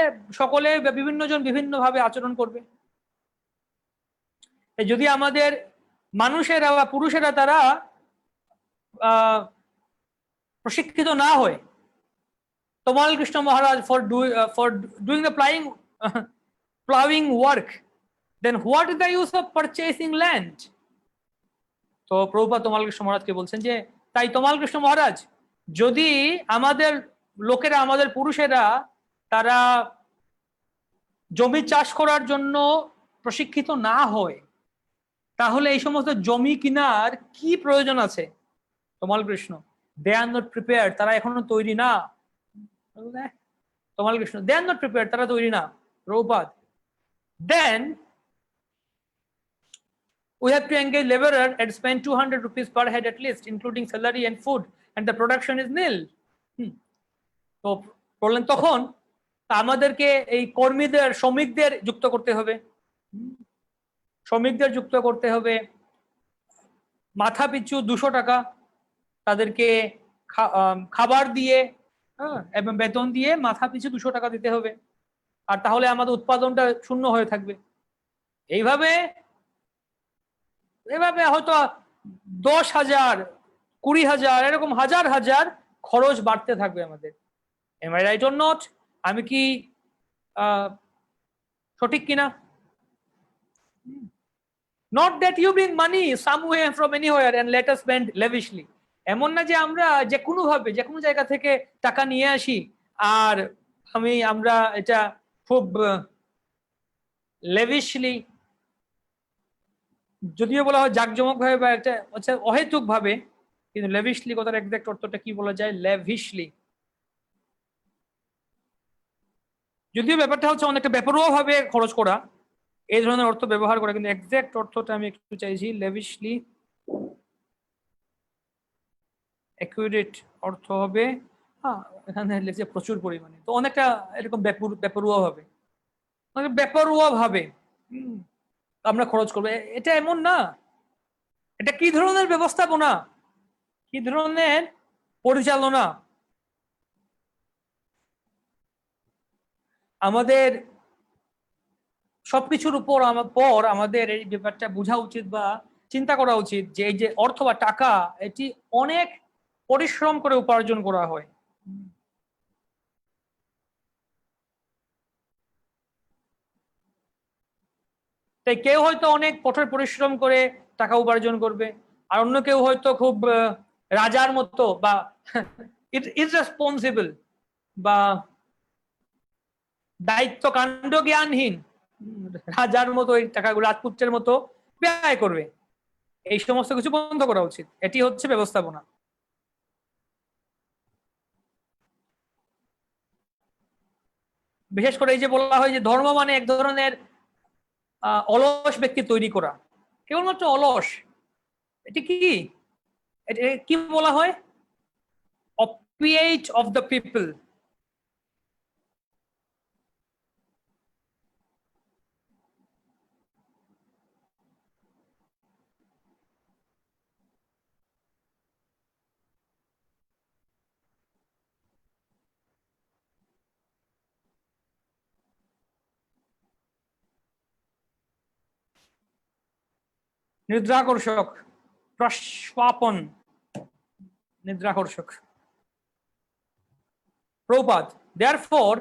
সকলে বিভিন্ন জন বিভিন্ন ভাবে আচরণ করবে। যদি আমাদের মানুষেরা বা পুরুষেরা তারা প্রশিক্ষিত না হয়, তমাল কৃষ্ণ মহারাজ for doing the plowing work, then what is the use of purchasing land? তো প্রভুপাদ তমাল কৃষ্ণ মহারাজকে বলছেন যে তাই তমাল কৃষ্ণ মহারাজ, যদি আমাদের লোকেরা, আমাদের পুরুষেরা তারা জমি চাষ করার জন্য প্রশিক্ষিত না হয়, তাহলে এই সমস্ত জমি কেনার কি প্রয়োজন আছে? তমাল কৃষ্ণ, দে আর নট প্রিপেয়ার্ড, তারা এখনো তৈরি না। তমাল কৃষ্ণ, দে আর নট প্রিপেয়ার্ড, তারা তৈরি না। প্রভুপাদ, দেন we have to engage laborer and spend 200 rupees per head at least, including salary and food, and the production is nil. তো বললেন তখন আমাদেরকে এই কর্মীদের, শ্রমিকদের যুক্ত করতে হবে, শ্রমিকদের যুক্ত করতে হবে। মাথা পিছু 200 টাকা তাদেরকে খাবার দিয়ে এবং বেতন দিয়ে মাথা পিছু 200 টাকা দিতে হবে, আর তাহলে আমাদের উৎপাদনটা শূন্য হয়ে থাকবে। এইভাবে হয়তো 10,000, 20,000 এরকম হাজার হাজার খরচ বাড়তে থাকবে আমাদের। Am I right or not? আমি কি সঠিক কিনা? Not that you bring money somewhere from anywhere and let us spend lavishly. এমন না যে আমরা যে কোনো ভাবে, যে কোনো জায়গা থেকে টাকা নিয়ে আসি আর আমরা এটা খুব লেভিশলি, যদিও বলা হয় জাঁকজমক ভাবে বা একটা হচ্ছে অহেতুক ভাবে, কিন্তু লেভিশলি কথার এক্সাক্ট অর্থটা কি বলা যায়? লেভিশলি। যদিও ব্যাপারটা হচ্ছে অনেকটা বেপরোয়া ভাবে খরচ করা, এই ধরনের অর্থ ব্যবহার করা, কিন্তু এক্সাক্ট অর্থটা আমি একটু চাইছি লেভিশলি। অ্যাকুরেট অর্থ হবে, এখানে লিখছে প্রচুর পরিমাণে, তো অনেকটা এরকম বেপরোয়া ভাবে, বেপরোয়া ভাবে আমরা খরচ করবো। এটা এমন না, এটা কি ধরনের ব্যবস্থাপনা, কি ধরনের পরিচালনা? আমাদের সবকিছুর উপর আমাদের এই ব্যাপারটা বোঝা উচিত বা চিন্তা করা উচিত যে এই যে অর্থ বা টাকা, এটি অনেক পরিশ্রম করে উপার্জন করা হয়। তাই কেউ হয়তো অনেক কঠোর পরিশ্রম করে টাকা উপার্জন করবে, আর অন্য কেউ হয়তো খুব রাজার মতো বা ইররেসপন্সিবল বা দায়িত্ব কাণ্ড জ্ঞানহীন রাজার মতো এই টাকাগুলো রাজপুত্রের মতো ব্যয় করবে। এই সমস্ত কিছু বন্ধ করা উচিত। এটি হচ্ছে ব্যবস্থাপনা। বিশেষ করে এই যে বলা হয় যে ধর্ম মানে এক ধরনের অলস ব্যক্তি তৈরি করা, কেবলমাত্র অলস। এটি কি বলা হয়? opiate of the people। নিদ্রাকর্ষক, প্রস্বাপন, নিদ্রাকর্ষক। Prabhupada, therefore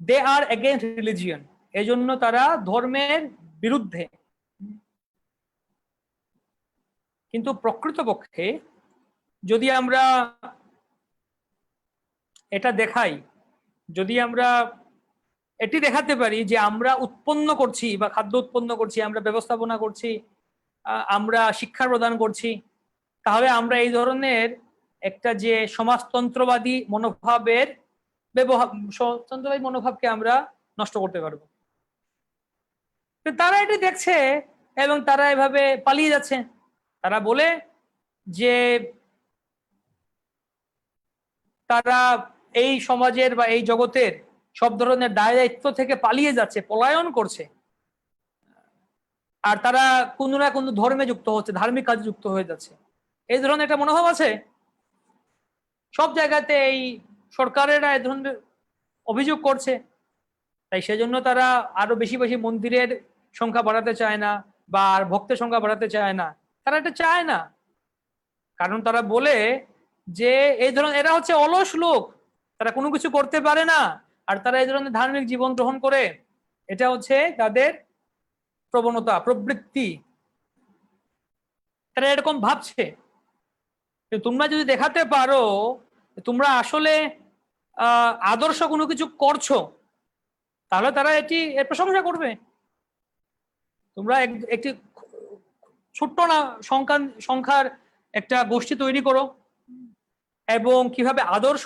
they are against religion, এজন্য তারা ধর্মের বিরুদ্ধে। কিন্তু প্রকৃতপক্ষে যদি আমরা এটা দেখাই, যদি আমরা এটি দেখাতে পারি যে আমরা উৎপন্ন করছি বা খাদ্য উৎপন্ন করছি, আমরা ব্যবস্থাপনা করছি, আমরা শিক্ষা প্রদান করছি, তাহলে আমরা এই ধরনের একটা যে সমাজতন্ত্রবাদী মনোভাবের সমাজতন্ত্রবাদী মনোভাবকে আমরা নষ্ট করতে পারবো। তারা এটি দেখছে এবং তারা এভাবে পালিয়ে যাচ্ছে। তারা বলে যে তারা এই সমাজের বা এই জগতের সব ধরনের দায়-দায়িত্ব থেকে পালিয়ে যাচ্ছে, পলায়ন করছে, আর তারা কোনো না কোনো ধর্মে যুক্ত হচ্ছে, ধার্মিক কাজে যুক্ত হয়ে যাচ্ছে। এই ধরনের একটা মনোভাব আছে সব জায়গাতে। এই সরকারেরা এই ধরনের অভিযোগ করছে, তাই সেজন্য তারা আরো বেশি বেশি মন্দিরের সংখ্যা বাড়াতে চায় না, বা আর ভক্তের সংখ্যা বাড়াতে চায় না, তারা এটা চায় না। কারণ তারা বলে যে এই ধরনের এরা হচ্ছে অলস লোক, তারা কোনো কিছু করতে পারে না, আর তারা এই ধরনের ধার্মিক জীবন গ্রহণ করে, এটা হচ্ছে তাদের প্রবণতা, প্রবৃত্তি, তারা এরকম ভাবছে। তোমরা যদি দেখাতে পারো তোমরা আসলে আদর্শ কোনো কিছু করছো, তাহলে তারা এর প্রশংসা করবে। তোমরা একটি ছোট্ট না সংখ্যার একটা গোষ্ঠী তৈরি করো এবং কিভাবে আদর্শ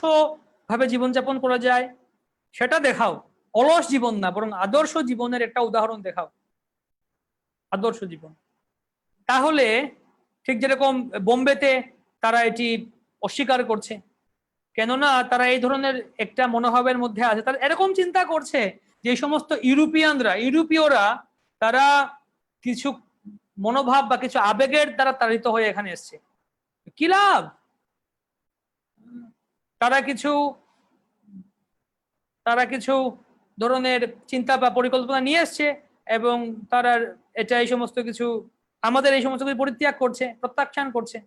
ভাবে জীবনযাপন করা যায় সেটা দেখাও। অলস জীবন না, বরং আদর্শ জীবনের একটা উদাহরণ দেখাও, আদর্শ জীবন। তাহলে ঠিক যেরকম বোম্বেতে তারা এটি অস্বীকার করছে, কেননা তারা এই ধরনের একটা মনোভাবের মধ্যে আছে। তারা এরকম চিন্তা করছে যে সমস্ত ইউরোপীয়রা তারা কিছু মনোভাব বা কিছু আবেগের দ্বারা তাড়িত হয়ে এখানে এসছে, কি লাভ? তারা কিছু ধরনের চিন্তা বা পরিকল্পনা নিয়ে এসছে এবং তারা এই সমস্ত কিছু আমাদের এই সমস্ত কিছু পরিত্যাগ করছে, প্রত্যাখ্যান করছে।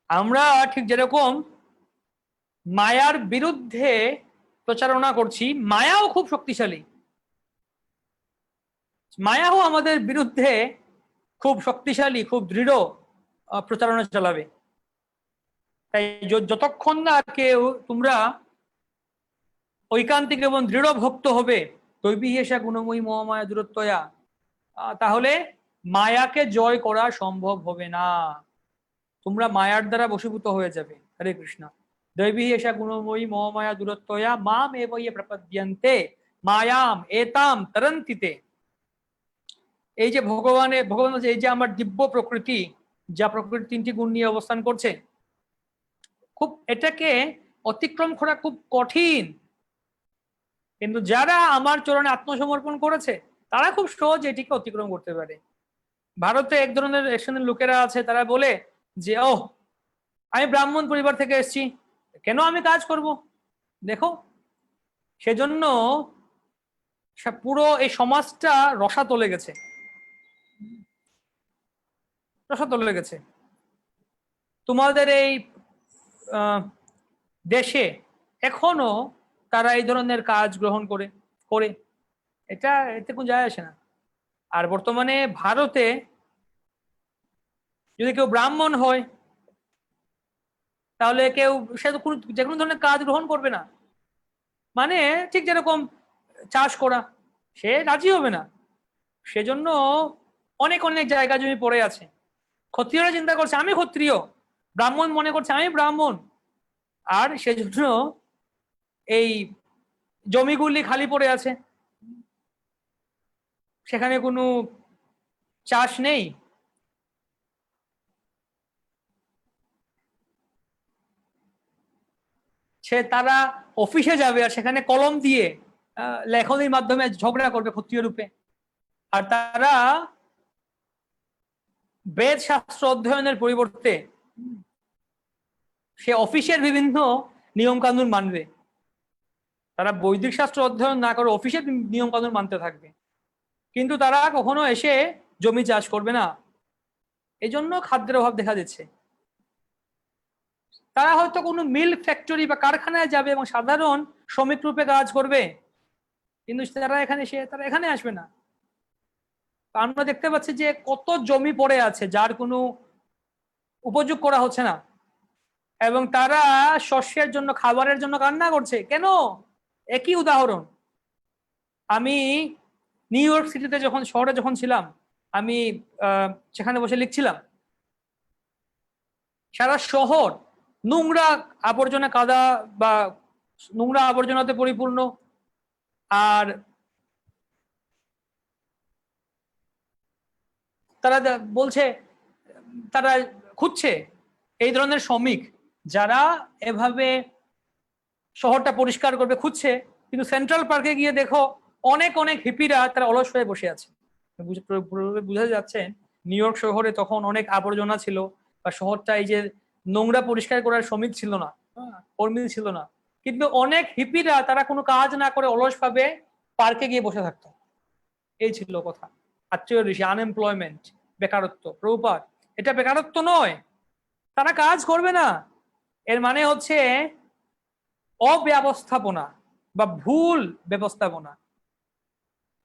আমরা ঠিক যেরকম মায়ার বিরুদ্ধে প্রচারণা করছি, মায়াও খুব শক্তিশালী, মায়াও আমাদের বিরুদ্ধে খুব শক্তিশালী, খুব দৃঢ় প্রচারণা চালাবে। তাই যতক্ষণ না কেউ তোমরা ঐকান্তিক এবং দৃঢ় ভক্ত হবে, দৈবী হেসা গুণময়ী মহামায়া দূরত্বয়া, তাহলে মায়াকে জয় করা সম্ভব হবে না। তোমরা মায়ার দ্বারা বশীভূত হয়ে যাবে। হরে কৃষ্ণ। দৈবী হেসা গুণময়ী মহামায়া দূরত্বয়া মাম এব ইয়ে প্রপদ্যন্তে মায়াম এতাম তরন্তিতে। এই যে ভগবান এই যে আমার দিব্য প্রকৃতি, যা প্রকৃতি তিনটি গুণ নিয়ে অবস্থান করছে, খুব এটাকে অতিক্রম করা খুব কঠিন, কিন্তু যারা আমার চরণে আত্মসমর্পণ করেছে তারা খুব সহজে এটিকে অতিক্রম করতে পারে। ভারতে এক ধরনের লোকেরা আছে, তারা বলে যে ও আমি ব্রাহ্মণ পরিবার থেকে এসেছি, কেন আমি কাজ করব? দেখো, সেজন্য পুরো এই সমাজটা রসাতলে গেছে, রসাতলে গেছে। তোমাদের এই দেশে এখনো তারা এই ধরনের কাজ গ্রহণ করে এতে কোনো যায় আসে না। আর বর্তমানে ভারতে যদি কেউ ব্রাহ্মণ হয় তাহলে সে তো যে কোনো ধরনের কাজ গ্রহণ করবে না, মানে ঠিক যেরকম চাষ করা, সে রাজি হবে না। সেজন্য অনেক অনেক জায়গা জমি পড়ে আছে। ক্ষত্রিয়রা চিন্তা করছে আমি ক্ষত্রিয়, ব্রাহ্মণ মনে করছে আমি ব্রাহ্মণ, আর সেজন্য এই জমিগুলি খালি পড়ে আছে, সেখানে কোনো চাষ নেই। তারা অফিসে যাবে আর সেখানে কলম দিয়ে লেখনীর মাধ্যমে ঝগড়া করবে ক্ষত্রিয় রূপে, আর তারা বেদ শাস্ত্র অধ্যয়নের পরিবর্তে সে অফিসের বিভিন্ন নিয়ম কানুন মানবে। তারা বৈদিক শাস্ত্র অধ্যয়ন না করে অফিসের নিয়ম কানুন মানতে থাকবে, কিন্তু তারা কখনো এসে জমি চাষ করবে না। এই জন্য খাদ্যের অভাব দেখা দিচ্ছে। তারা হয়তো কোনো মিল ফ্যাক্টরি বা কারখানায় যাবে এবং সাধারণ শ্রমিক রূপে কাজ করবে, কিন্তু তারা এখানে আসবে না। আমরা দেখতে পাচ্ছি যে কত জমি পড়ে আছে যার কোনো উপযোগ করা হচ্ছে না, এবং তারা শস্যের জন্য, খাবারের জন্য কান্না করছে। কেন? একই উদাহরণ। আমি নিউ ইয়র্ক সিটিতে শহরে যখন ছিলাম, আমি সেখানে বসে লিখছিলাম, সারা শহর নোংরা আবর্জনা, কাদা বা নোংরা আবর্জনাতে পরিপূর্ণ। আর তারা বলছে, তারা খুঁজছে এই ধরনের শ্রমিক যারা এভাবে শহরটা পরিষ্কার করবে, খুঁজছে। কিন্তু সেন্ট্রাল পার্কে গিয়ে দেখো অনেক অনেক হিপিরা তারা অলস হয়ে বসে আছে। বুঝা যাচ্ছে নিউ ইয়র্ক শহরে তখন অনেক আবর্জনা ছিল, বা শহরটা এই যে নোংরা পরিষ্কার করার শ্রমিক ছিল না, কর্মী ছিল না, কিন্তু অনেক হিপিরা তারা কোনো কাজ না করে অলস ভাবে পার্কে গিয়ে বসে থাকতো। এই ছিল কথা। আত্মীয় ঋষি, আনএমপ্লয়মেন্ট, বেকারত্ব। প্রভুপাদ, এটা বেকারত্ব নয়, তারা কাজ করবে না, এর মানে হচ্ছে অব্যবস্থাপনা বা ভুল ব্যবস্থাপনা।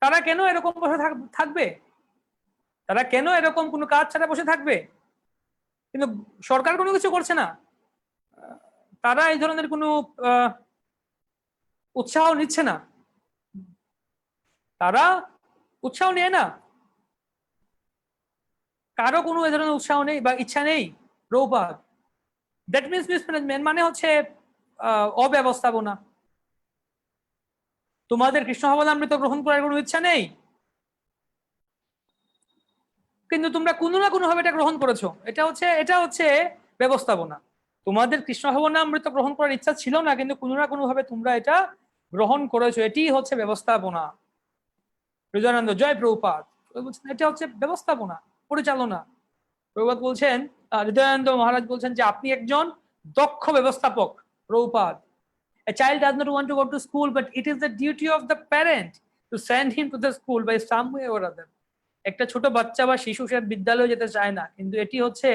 তারা কেন এরকম বসে থাকবে? তারা কেন এরকম কোনো কাজ ছাড়া বসে থাকবে? কিন্তু সরকার কোনো কিছু করছে না, তারা এই ধরনের কোনো উৎসাহ নিচ্ছে না, তারা উৎসাহ নেয় না, কারো কোনো এই ধরনের উৎসাহ নেই বা ইচ্ছা নেই। প্রভুপাদ, দ্যাট মিনস মিসম্যানেজমেন্ট, মানে হচ্ছে অব্যবস্থাপনা। তোমাদের কৃষ্ণ ভাবনামৃত গ্রহণ করার কোনো ইচ্ছা নেই, কিন্তু তোমরা কোনো না কোনো ভাবে এটা গ্রহণ করেছো। এটা হচ্ছে ব্যবস্থাপনা। তোমাদের কৃষ্ণ ভাবনামৃত গ্রহণ করার ইচ্ছা ছিল না, কিন্তু কোনো না কোনো ভাবে তোমরা এটা গ্রহণ করেছো, এটি হচ্ছে ব্যবস্থাপনা। হৃদয়ানন্দ, জয় প্রভুপাদ, বলছেন এটা হচ্ছে ব্যবস্থাপনা, পরিচালনা। প্রভুপাদ বলছেন, হৃদয়ানন্দ মহারাজ বলছেন যে আপনি একজন দক্ষ ব্যবস্থাপক। Prabhupada, a child does not want to go to school, but it is the duty of the parent to send him to the school by some way or other. একটা ছোট বাচ্চা বা শিশু সে বিদ্যালয়ে যেতে চায় না, কিন্তু এটি হচ্ছে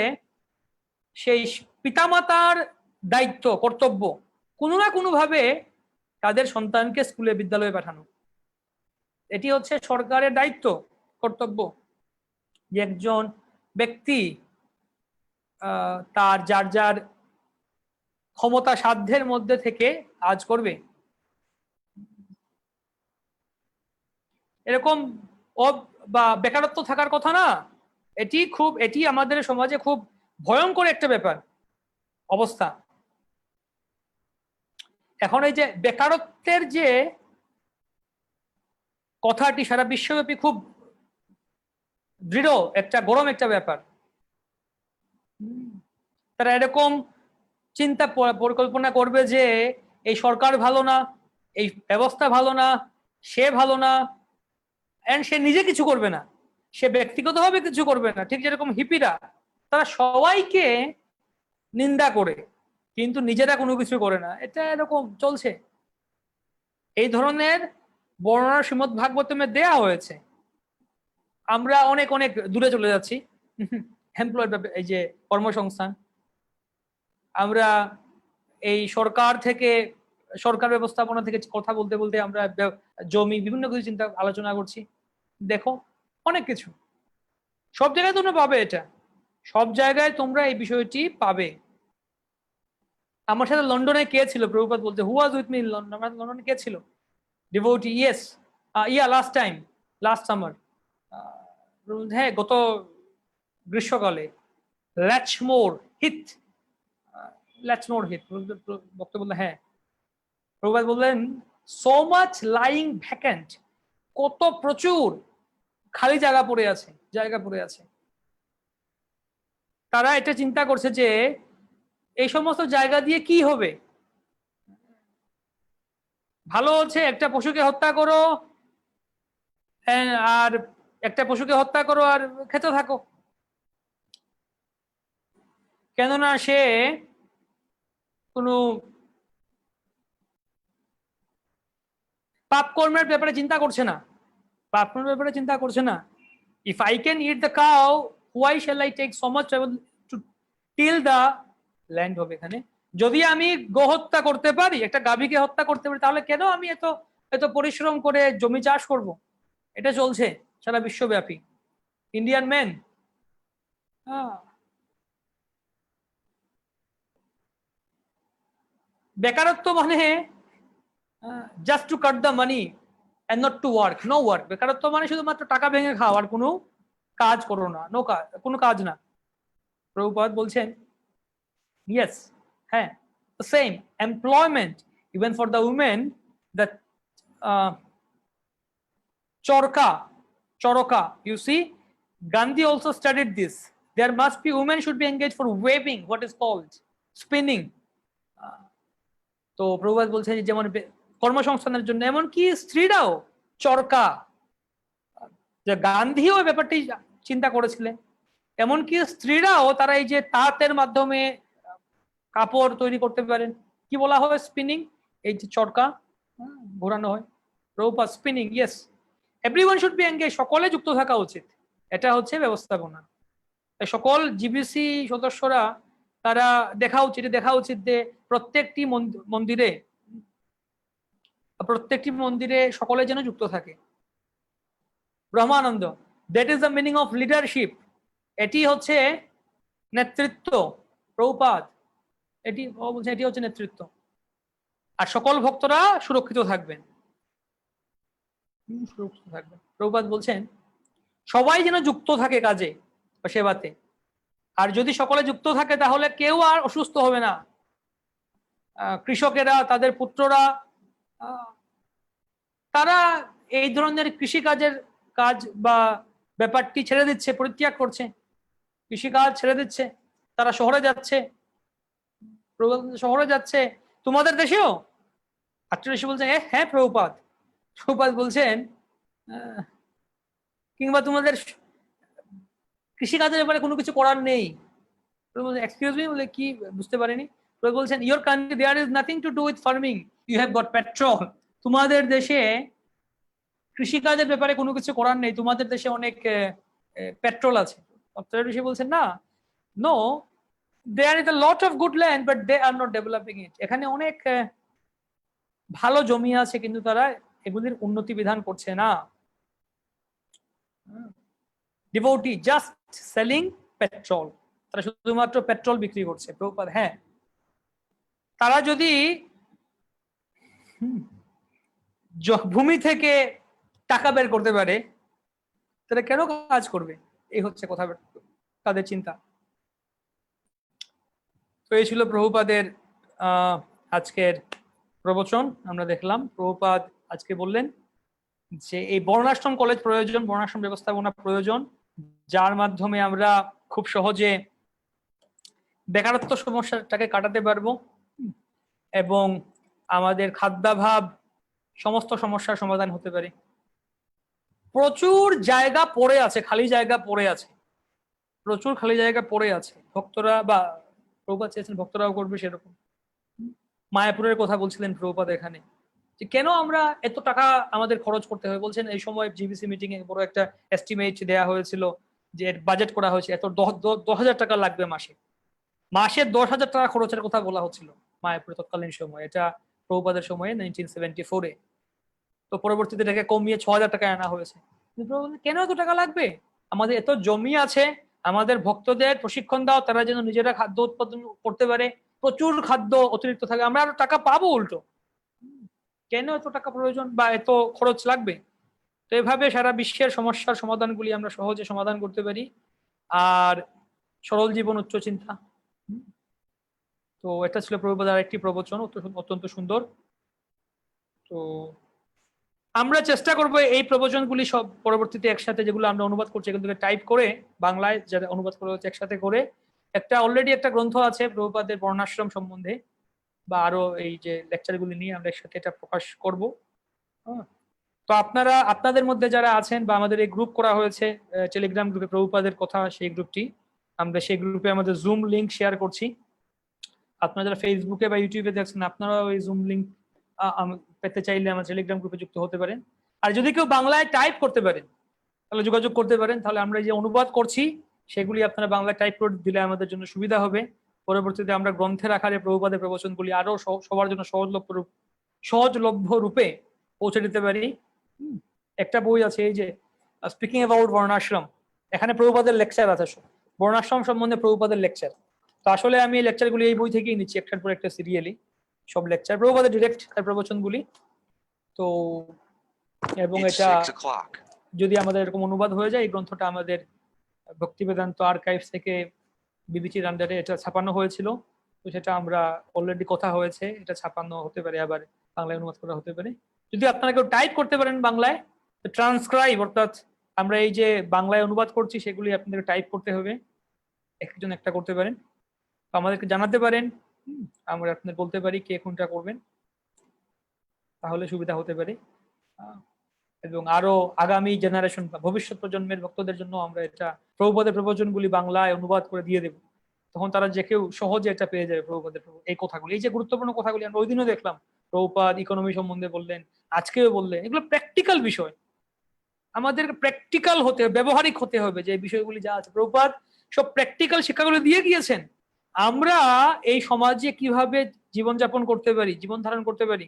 সেই পিতামাতার দায়িত্ব, কর্তব্য, কোনো না কোনো ভাবে তাদের সন্তানকে স্কুলে বিদ্যালয়ে পাঠানো। এটি হচ্ছে সরকারের দায়িত্ব, কর্তব্য, যে একজন ব্যক্তি তার যার যার ক্ষমতা সাধ্যের মধ্যে থেকে কাজ করবে। এরকম বা বেকারত্ব থাকার কথা না, এটি আমাদের সমাজে খুব ভয়ঙ্কর একটা ব্যাপার, অবস্থা। এখন এই যে বেকারত্বের যে কথাটি সারা বিশ্বব্যাপী খুব দৃঢ় একটা গরম একটা ব্যাপার। তারা এরকম চিন্তা পরিকল্পনা করবে যে এই সরকার ভালো না, এই ব্যবস্থা ভালো না, সে ভালো না, এন্ড সে নিজে কিছু করবে না, সে ব্যক্তিগতভাবে কিছু করবে না। ঠিক যেরকম হিপিরা, তারা সবাইকে নিন্দা করে কিন্তু নিজেরা কোনো কিছু করে না, এটা এরকম চলছে। এই ধরনের বর্ণনা শ্রীমদ্ ভাগবতমে দেয়া হয়েছে। আমরা অনেক অনেক দূরে চলে যাচ্ছি, এই যে কর্মসংস্থান, আমরা এই সরকার ব্যবস্থাপনা থেকে কথা বলতে বলতে আমরা জমি, বিভিন্ন কিছু চিন্তা আলোচনা করছি। দেখো অনেক কিছু, সব জায়গায় তোমরা পাবে, এটা সব জায়গায় তোমরা এই বিষয়টি পাবে। আমার সাথে লন্ডনে কে ছিল? প্রভুপাদ বলতে, who was with me in London? আমার লন্ডনে কে ছিল? ডিভোটি, ইয়েস, লাস্ট সামার, হ্যাঁ, গত গ্রীষ্মকালে, ল্যাচমোর হিথ, বক্তব্য বললেন, হ্যাঁ। প্রভুপাদ বললেন, সো মাচ লাইং ভ্যাকেন্ট, কত প্রচুর খালি জায়গা পড়ে আছে। তারা এটা চিন্তা করছে যে এই সমস্ত জায়গা দিয়ে কি হবে। ভালো হচ্ছে একটা পশুকে হত্যা করো, আর খেতে থাকো, কেননা সে কোনো পাপ কর্মের ব্যাপারে চিন্তা করছে না। If I can eat the cow, why shall I take so much travel to till the land? হবে এখানে, যদি আমি গো হত্যা করতে পারি, একটা গাভীকে হত্যা করতে পারি, তাহলে কেন আমি এত পরিশ্রম করে জমি চাষ করব? এটা চলছে সারা বিশ্বব্যাপী। ইন্ডিয়ান মেন, বেকারত্ব মানে just two cut the money and not to work, no work। বেকারত্ব মানে শুধুমাত্র টাকা ভেঙে খাওয়ার, কোনো কাজ করো না, কোনো কাজ না। প্রভুপাদ বলছেন, ইয়েস, হ্যাঁ, same employment even for the women, the চরকা, you see, Gandhi also studied this. There must be, women should be engaged for weaving, what is called spinning. তো প্রভুপাদ বলছেন যেমন কর্মসংস্থানের জন্য, এমনকি স্ত্রীরাও চরকা, যে গান্ধীও ব্যাপারটি চিন্তা করেছিলেন, এমনকি স্ত্রীরাও তারা এই যে তাঁতের মাধ্যমে কাপড় তৈরি করতে পারেন। কি বলা হয়? স্পিনিং, এই যে চরকা ঘোরানো হয়। Prabhupada, spinning, yes, everyone should be engage, সকলে যুক্ত থাকা উচিত, এটা হচ্ছে ব্যবস্থাপনা। সকল জিবিসি সদস্যরা তারা দেখা উচিত যে প্রত্যেকটি মন্দিরে সকলে যেন যুক্ত থাকে। Brahmananda, that is the meaning of leadership, এটি হচ্ছে নেতৃত্ব। প্রভুপাদ এটি হচ্ছে নেতৃত্ব। আর সকল ভক্তরা সুরক্ষিত থাকবেন। প্রভুপাদ বলছেন সবাই যেন যুক্ত থাকে কাজে বা সেবাতে। আর যদি সকলে যুক্ত থাকে তাহলে কেউ আর অসুস্থ হবে না। কৃষকেরা, তাদের পুত্ররা, তারা এই ধরনের কৃষিকাজের কাজ বা ব্যাপারটি ছেড়ে দিচ্ছে, পরিত্যাগ করছে, কৃষিকাজ ছেড়ে দিচ্ছে, তারা শহরে যাচ্ছে। তোমাদের দেশেও আত্মীয় বলছেন হ্যাঁ প্রভুপাদ বলছেন কিংবা তোমাদের কৃষিকাজের ব্যাপারে কোনো কিছু করার নেই। এক্সকিউজ মি, বলে কি বুঝতে পারিনি। বলছেন your country there is nothing to do with farming, you have got petrol. তোমাদের দেশে কৃষিকাজের ব্যাপারে কোনো কিছু করার নেই, তোমাদের দেশে অনেক পেট্রোল আছে। ঋষি বলছেন না, no, there is a lot of good land but they are not developing it. এখানে অনেক ভালো জমি আছে কিন্তু তারা এগুলির উন্নতি বিধান করছে না। ডিভোটি জাস্ট সেলিং পেট্রোল, তারা শুধুমাত্র পেট্রোল বিক্রি করছে। প্রভুপাদ হ্যাঁ, তারা যদি ভূমি থেকে টাকা বের করতে পারে তারা কেন কাজ করবে, এই হচ্ছে কথা, তাদের চিন্তা। তো এই ছিল প্রভুপাদের আজকের প্রবচন। আমরা দেখলাম প্রভুপাদ আজকে বললেন যে এই বর্ণাশ্রম কলেজ প্রয়োজন, বর্ণাশ্রম ব্যবস্থাপনা প্রয়োজন, যার মাধ্যমে আমরা খুব সহজে বেকারত্ব সমস্যাটাকে কাটাতে পারবো এবং আমাদের খাদ্যাভাব সমস্ত সমস্যার সমাধান হতে পারে। প্রচুর জায়গা পড়ে আছে, খালি জায়গা পড়ে আছে, প্রচুর খালি জায়গা পড়ে আছে। ভক্তরা বা প্রভুপাদ চেয়েছেন ভক্তরাও করবে সেরকম। মায়াপুরের কথা বলছিলেন প্রভুপাদ এখানে, যে কেন আমরা এত টাকা আমাদের খরচ করতে হয়। বলছেন এই সময় জিবিসি মিটিং এ বড় একটা এস্টিমেট দেওয়া হয়েছিল, যে বাজেট করা হয়েছে এত 10,000 টাকা লাগবে মাসে 10,000 টাকা খরচের কথা বলা হচ্ছিল মায়াপুরে তৎকালীন সময়। এটা প্রভুপাদের সময়ে 1974-এ। তো পরবর্তীতে এটাকে কমিয়ে 6,000 টাকায় আনা হয়েছে। কেন এত টাকা লাগবে, আমাদের এত জমি আছে, আমাদের ভক্তদের প্রশিক্ষণ দাও, তারা যেন নিজেরা খাদ্য উৎপাদন করতে পারে, প্রচুর খাদ্য অতিরিক্ত থাকে, আমরা আরো টাকা পাবো উল্টো, কেন এত টাকা প্রয়োজন বা এত খরচ লাগবে। তো এভাবে সারা বিশ্বের সমস্যার সমাধানগুলি আমরা সহজে সমাধান করতে পারি। আর সরল জীবন উচ্চ চিন্তা। তো এটা ছিল প্রভুপাদের আরেকটি প্রবচন, অত্যন্ত সুন্দর। তো আমরা চেষ্টা করব এই প্রবচনগুলি সব পরবর্তীতে একসাথে, যেগুলো আমরা অনুবাদ করছি এগুলো থেকে টাইপ করে বাংলায় যারা অনুবাদ করা হচ্ছে একসাথে করে অলরেডি একটা গ্রন্থ আছে প্রভুপাদের বর্ণাশ্রম সম্বন্ধে, বা আরো এই যে লেকচারগুলি নিয়ে আমরা একসাথে এটা প্রকাশ করব। তো আপনাদের মধ্যে যারা আছেন বা আমাদের এই গ্রুপ করা হয়েছে টেলিগ্রাম গ্রুপে প্রভুপাদের কথা, সেই গ্রুপটি আমরা সেই গ্রুপে আমাদের জুম লিংক শেয়ার করছি। আপনারা যারা ফেসবুকে বা ইউটিউবে দেখছেন আপনারা ওই জুম লিংক পেতে চাইলে আমার টেলিগ্রাম গ্রুপে যুক্ত হতে পারেন। আর যদি কেউ বাংলায় টাইপ করতে পারেন তাহলে যোগাযোগ করতে পারেন, তাহলে আমরা যে অনুবাদ করছি সেগুলি আপনারা বাংলায় টাইপ করে দিলে আমাদের জন্য সুবিধা হবে। পরবর্তীতে আমরা গ্রন্থের আকারে প্রভুপাদের প্রবচনগুলি আরো সবার জন্য সহজলভ্য রূপে পৌঁছে দিতে পারি। একটা বই আছে এই যে স্পিকিং অ্যাবাউট বর্ণাশ্রম, এখানে প্রভুপাদের লেকচার আছে, বর্ণাশ্রম সম্বন্ধে প্রভুপাদের লেকচার। তো আসলে আমি এই লেকচারগুলি এই বই থেকেই নিচ্ছি, একটার পর একটা সিরিয়ালি সব লেকচার প্রভুপাদের ডিরেক্ট প্রবচনগুলি। তো এবং এটা যদি আমাদের এরকম অনুবাদ হয়ে যায়, এই গ্রন্থটা আমাদের ভক্তি বেদান্ত আর্কাইভস থেকে বিবিচির আন্ডারে এটা ছাপানো হয়েছিল। তো সেটা আমরা অলরেডি কথা হয়েছে, এটা ছাপানো হতে পারে, আবার বাংলায় অনুবাদ করা হতে পারে। যদি আপনারা কেউ টাইপ করতে পারেন বাংলায়, ট্রান্সক্রাইব, অর্থাৎ আমরা এই যে বাংলায় অনুবাদ করছি সেগুলি আপনাদের টাইপ করতে হবে, একজন একটা করতে পারেন, আমাদেরকে জানাতে পারেন, আমরা আপনাদের বলতে পারি কে কোনটা করবেন, তাহলে সুবিধা হতে পারে। এবং আরো আগামী জেনারেশন বা ভবিষ্যৎ প্রজন্মের ভক্তদের জন্য আমরা এটা প্রভুপাদের প্রবচনগুলি বাংলায় অনুবাদ করে দিয়ে দেব, তখন তারা যে কেউ সহজে এটা পেয়ে যাবে প্রভুপাদের এই কথাগুলি, এই যে গুরুত্বপূর্ণ কথাগুলি আমরা ওই দিনও দেখলাম। প্রভুপাদ ইকোনমি সম্বন্ধে বললেন, আজকেও বললেন, এগুলো প্র্যাকটিক্যাল বিষয়, আমাদের প্র্যাকটিক্যাল হতে হবে, ব্যবহারিক হতে হবে, যে বিষয়গুলি যা আছে প্রভুপাদ সব প্র্যাকটিক্যাল শিক্ষাগুলো দিয়ে গিয়েছেন। আমরা এই সমাজে কিভাবে জীবনযাপন করতে পারি, জীবন ধারণ করতে পারি,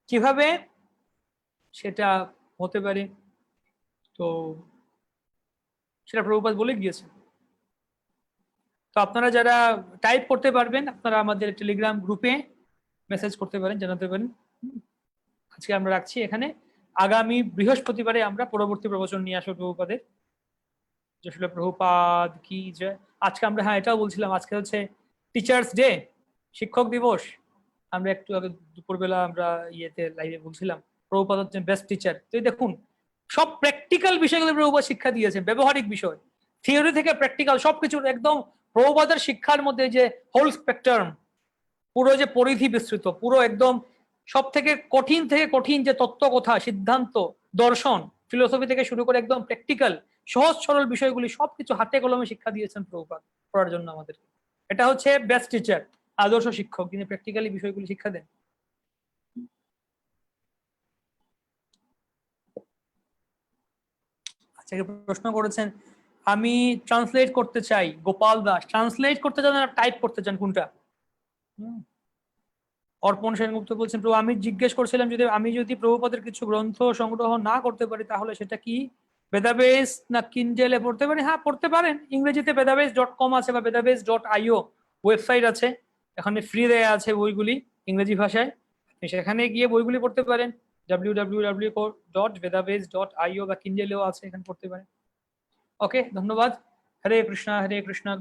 কিভাবে সেটা হতে পারে, তো সেটা প্রভুপাদ বলে গিয়েছেন। তো আপনারা যারা টাইপ করতে পারবেন, আপনারা আমাদের টেলিগ্রাম গ্রুপে মেসেজ করতে পারেন, জানাতে পারেন। আজকে আমরা রাখছি এখানে। আগামী বৃহস্পতিবারে আমরা পরবর্তী প্রবচন নিয়ে আসবো প্রভুপাদের। আসলে প্রভুপাদ কি জয়। আজকে আমরা, হ্যাঁ এটাও বলছিলাম, আজকে হচ্ছে টিচার্স ডে, শিক্ষক দিবস। আমরা একটু আগে দুপুরবেলা আমরা ইয়েতে লাইভে বলছিলাম প্রভুপাদ হচ্ছেন বেস্ট টিচার। তো দেখুন সব প্র্যাকটিক্যাল বিষয়গুলো প্রভুপাদ শিক্ষা দিয়েছে, ব্যবহারিক বিষয়, থিওরি থেকে প্র্যাকটিক্যাল সবকিছুর একদম প্রভুপাদের শিক্ষার মধ্যে যে হোল স্পেকট্রাম, পুরো যে পরিধি বিস্তৃত, পুরো একদম সব থেকে কঠিন যে তত্ত্ব কথা, সিদ্ধান্ত, দর্শন, ফিলোসফি থেকে শুরু করে একদম প্র্যাকটিক্যাল সহজ সরল বিষয়গুলি সবকিছু হাতে কলমে শিক্ষা দিয়েছেন প্রভুপাদ করার জন্য আমাদের। এটা হচ্ছে বেস্ট টিচার, আদর্শ শিক্ষক, যিনি প্র্যাকটিক্যালি বিষয়গুলি শিক্ষা দেন। আচ্ছা, প্রশ্ন করেছেন আমি ট্রান্সলেট করতে চাই, গোপাল দাস। ট্রান্সলেট করতে চান না টাইপ করতে চান, কোনটা? অর্পণ সেনগুপ্ত বলছেন প্রভু আমি জিজ্ঞেস করছিলাম আমি যদি প্রভুপাদের কিছু গ্রন্থ সংগ্রহ না করতে পারি তাহলে সেটা কি বেদাবেস না কিন্ডেলে পড়তে পারি? হ্যাঁ পড়তে পারেন। ইংরেজিতে বেদাবেস.com আছে বা বেদাবেস.io ওয়েবসাইট আছে, এখানে ফ্রি দেয়া আছে বইগুলি ইংরেজি ভাষায়, আপনি সেখানে গিয়ে বইগুলি পড়তে পারেন। www.vedabase.io বা কিন্ডেলেও আছে, এখানে পড়তে পারেন। ওকে, ধন্যবাদ। হরে কৃষ্ণ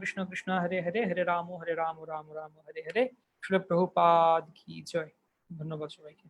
কৃষ্ণ কৃষ্ণ হরে হরে, হরে রাম রাম রাম রাম হরে হরে। শ্রী প্রভুপাদ কি জয়। ধন্যবাদ সবাইকে।